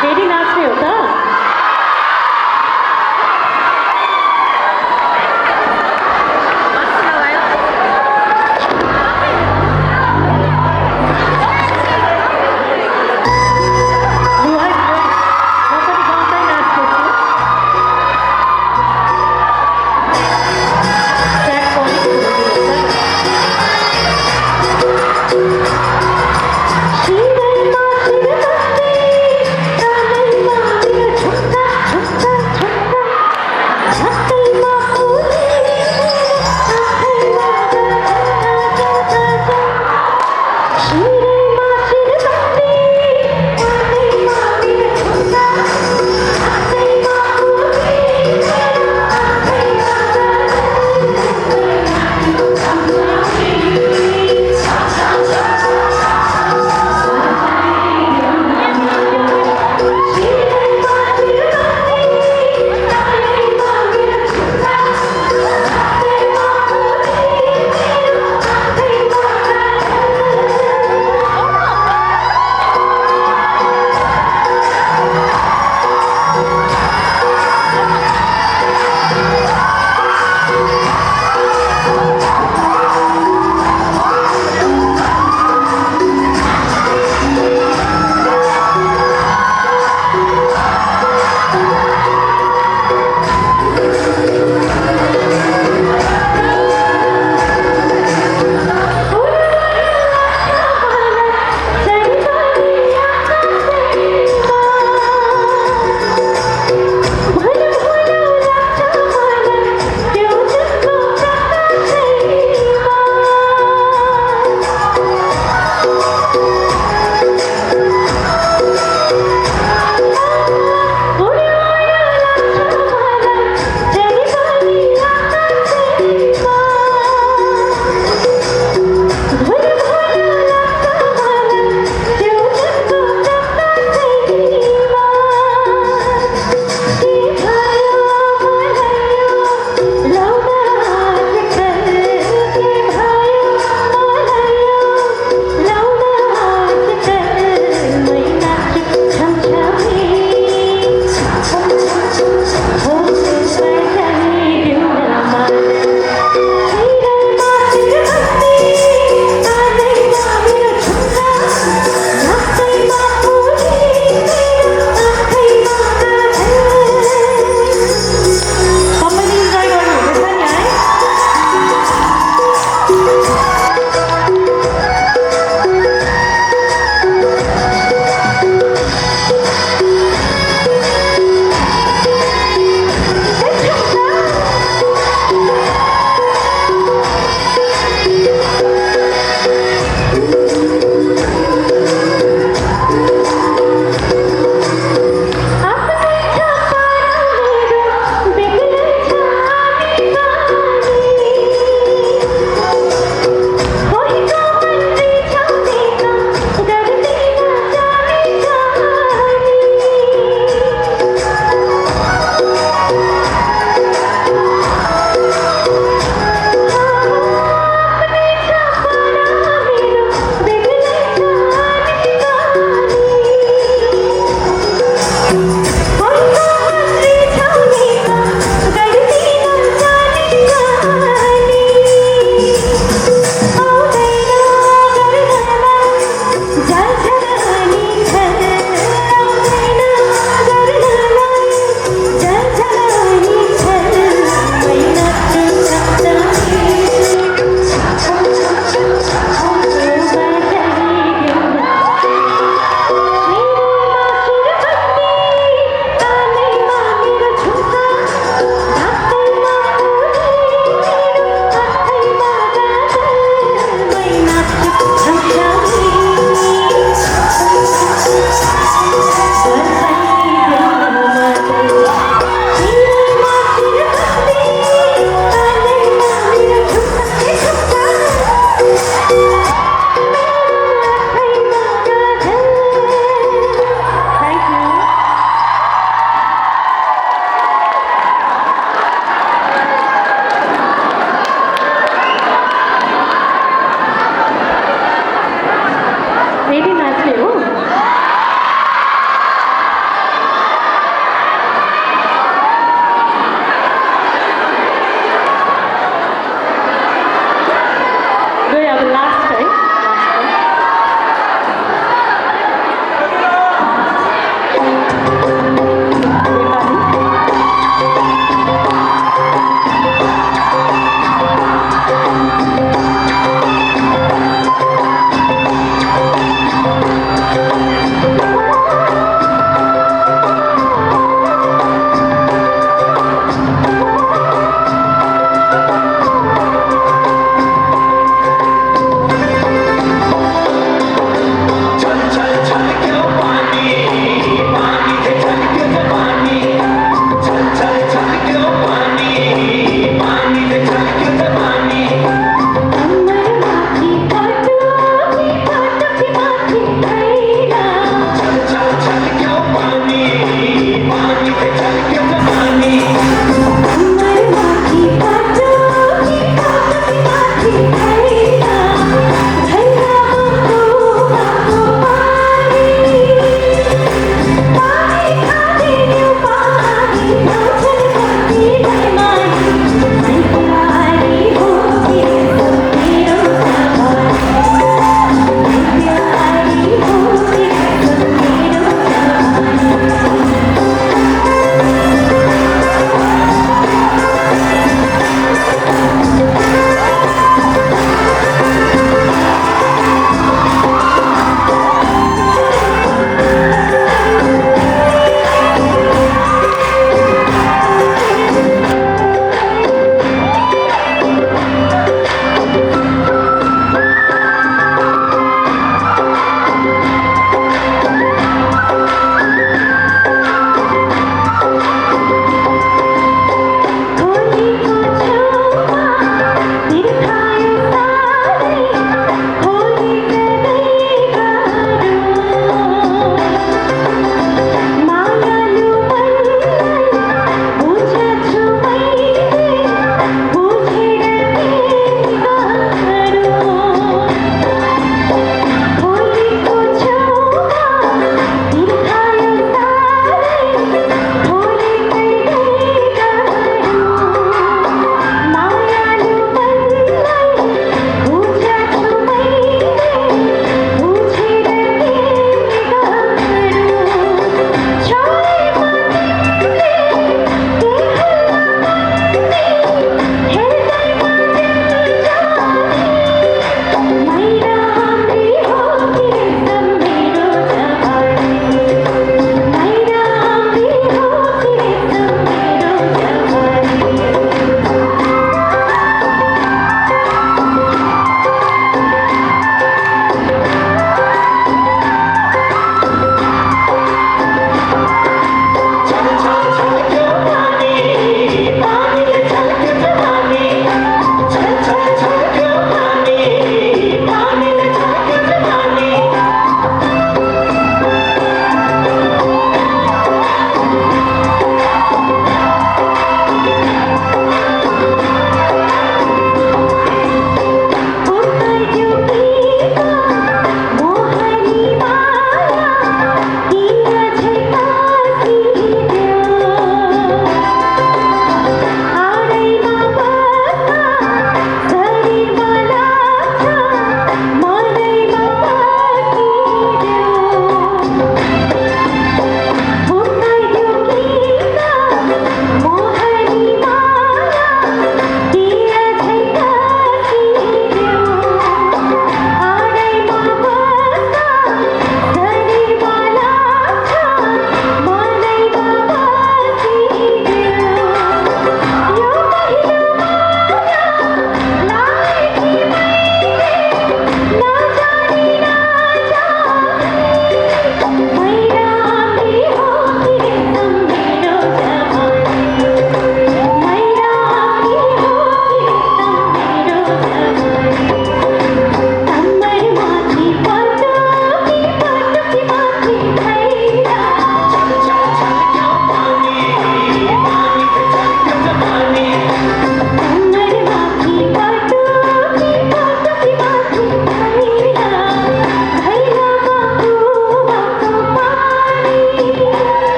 फेरि नाच्ने हो त Track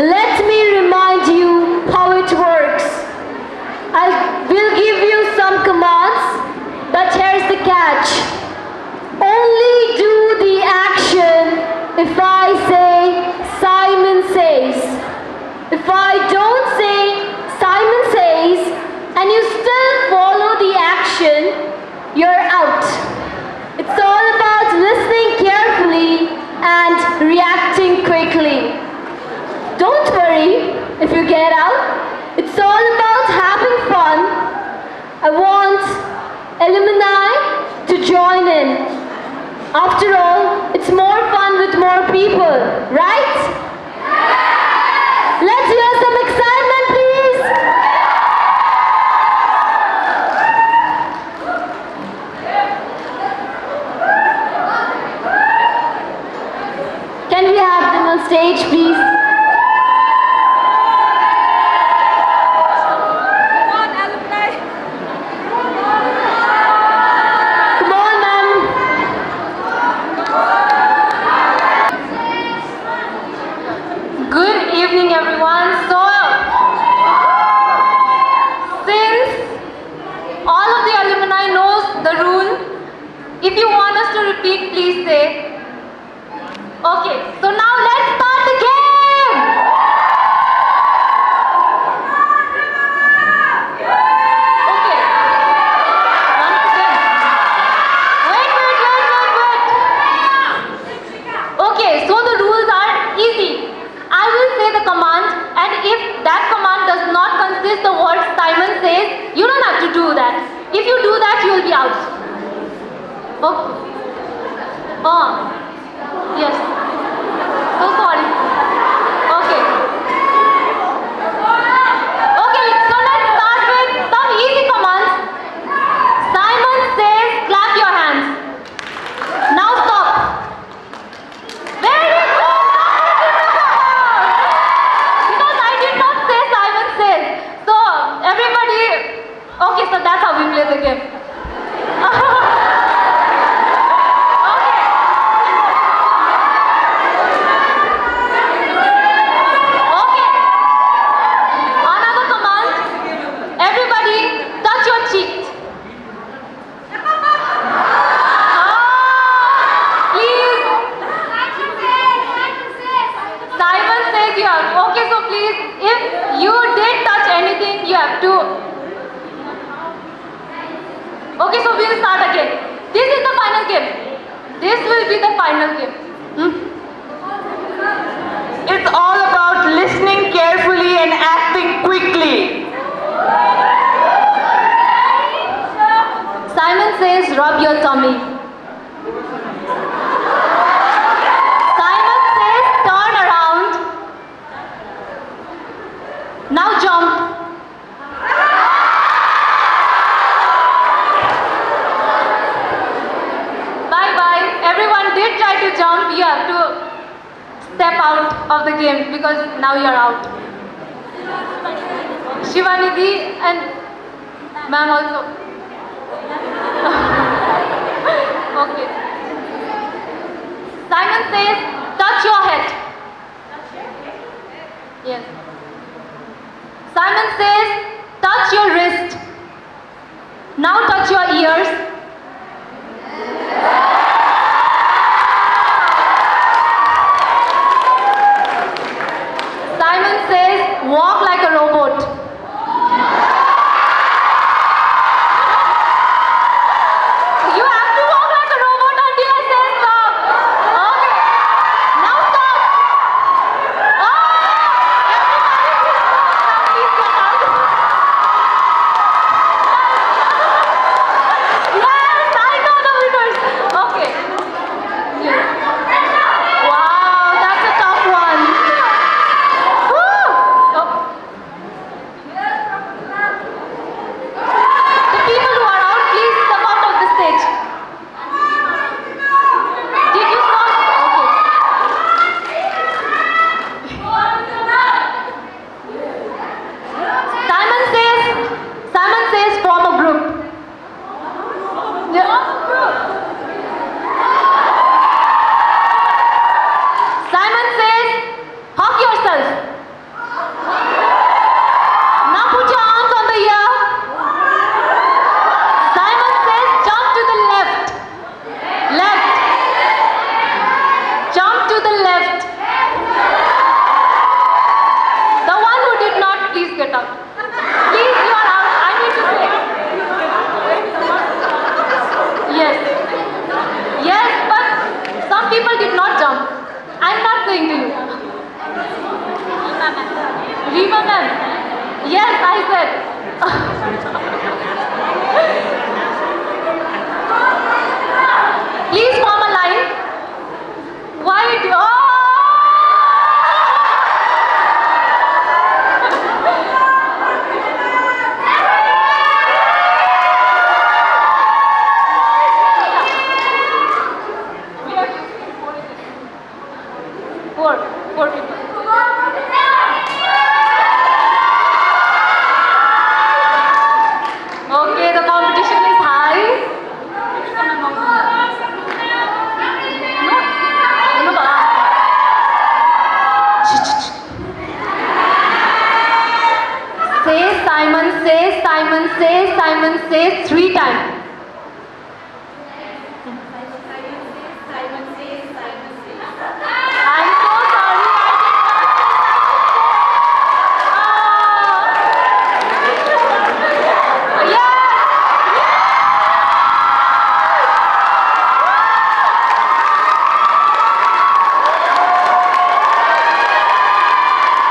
let me remind you how it works. I will give you some commands, but here's the catch. Only do the action if I say Simon says. If I don't say Simon says and you still follow the action, you're out. It's all about listening carefully and reacting quickly. Don't worry if you get out. It's all about having fun. I want alumni to join in. After all, it's more fun with more people, right? Let's hear some excitement, please. Can we have them on stage, please? Come on, ma'am. Good evening, everyone. So, since all of the alumni knows the rule, if you want us to repeat, please say. Okay, so now let's start the game. Okay. Once again. Wait. Okay, so the rules are easy. I will say the command, and if that command does not consist the word Simon says, you don't have to do that. If you do that, you will be out. Okay. Oh. Yes. So sorry. Okay. Okay, so let's start with some easy commands. Simon says, clap your hands. Now stop. Very good. Because I did not say Simon says. So everybody, okay, so that's how we play the game. Okay. Another command. Everybody touch your cheeks. Please. Simon says you have. Okay, so please, if you did touch anything, you have to. Okay, so we'll start again. This is the final game. This will be the final game. It's all about listening carefully and acting quickly. Simon says, rub your tummy. Simon says, turn around. Now jump. Bye. Everyone did try to jump. You have to step out of the game because now you're out. Shivanidhi and ma'am also. Okay. Simon says, touch your head. Yes. Simon says, touch your wrist. Now touch your ears. Simon says, walk like a robot. You have to walk like a robot until I say stop. Okay. Now stop. Oh, everybody please stop. Now please get out. Simon says 3 times. I'm so sorry.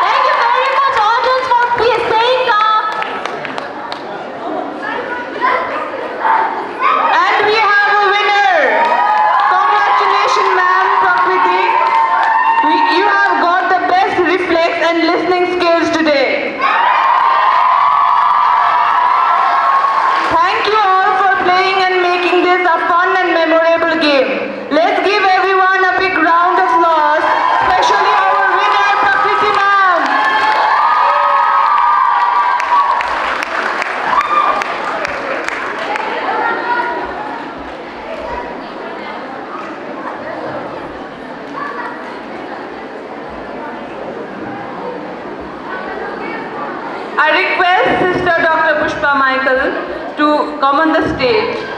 Thank you very much, audience, for staying calm. And we have a winner. Congratulations, ma'am, Prakriti. You have got the best reflex and listening skills today. Thank you all for playing and making this a fun and memorable game. Let's give everyone a big round of applause, especially our winner, Prakriti ma'am. I request Sister Dr. Pushpa Michael to come on the stage.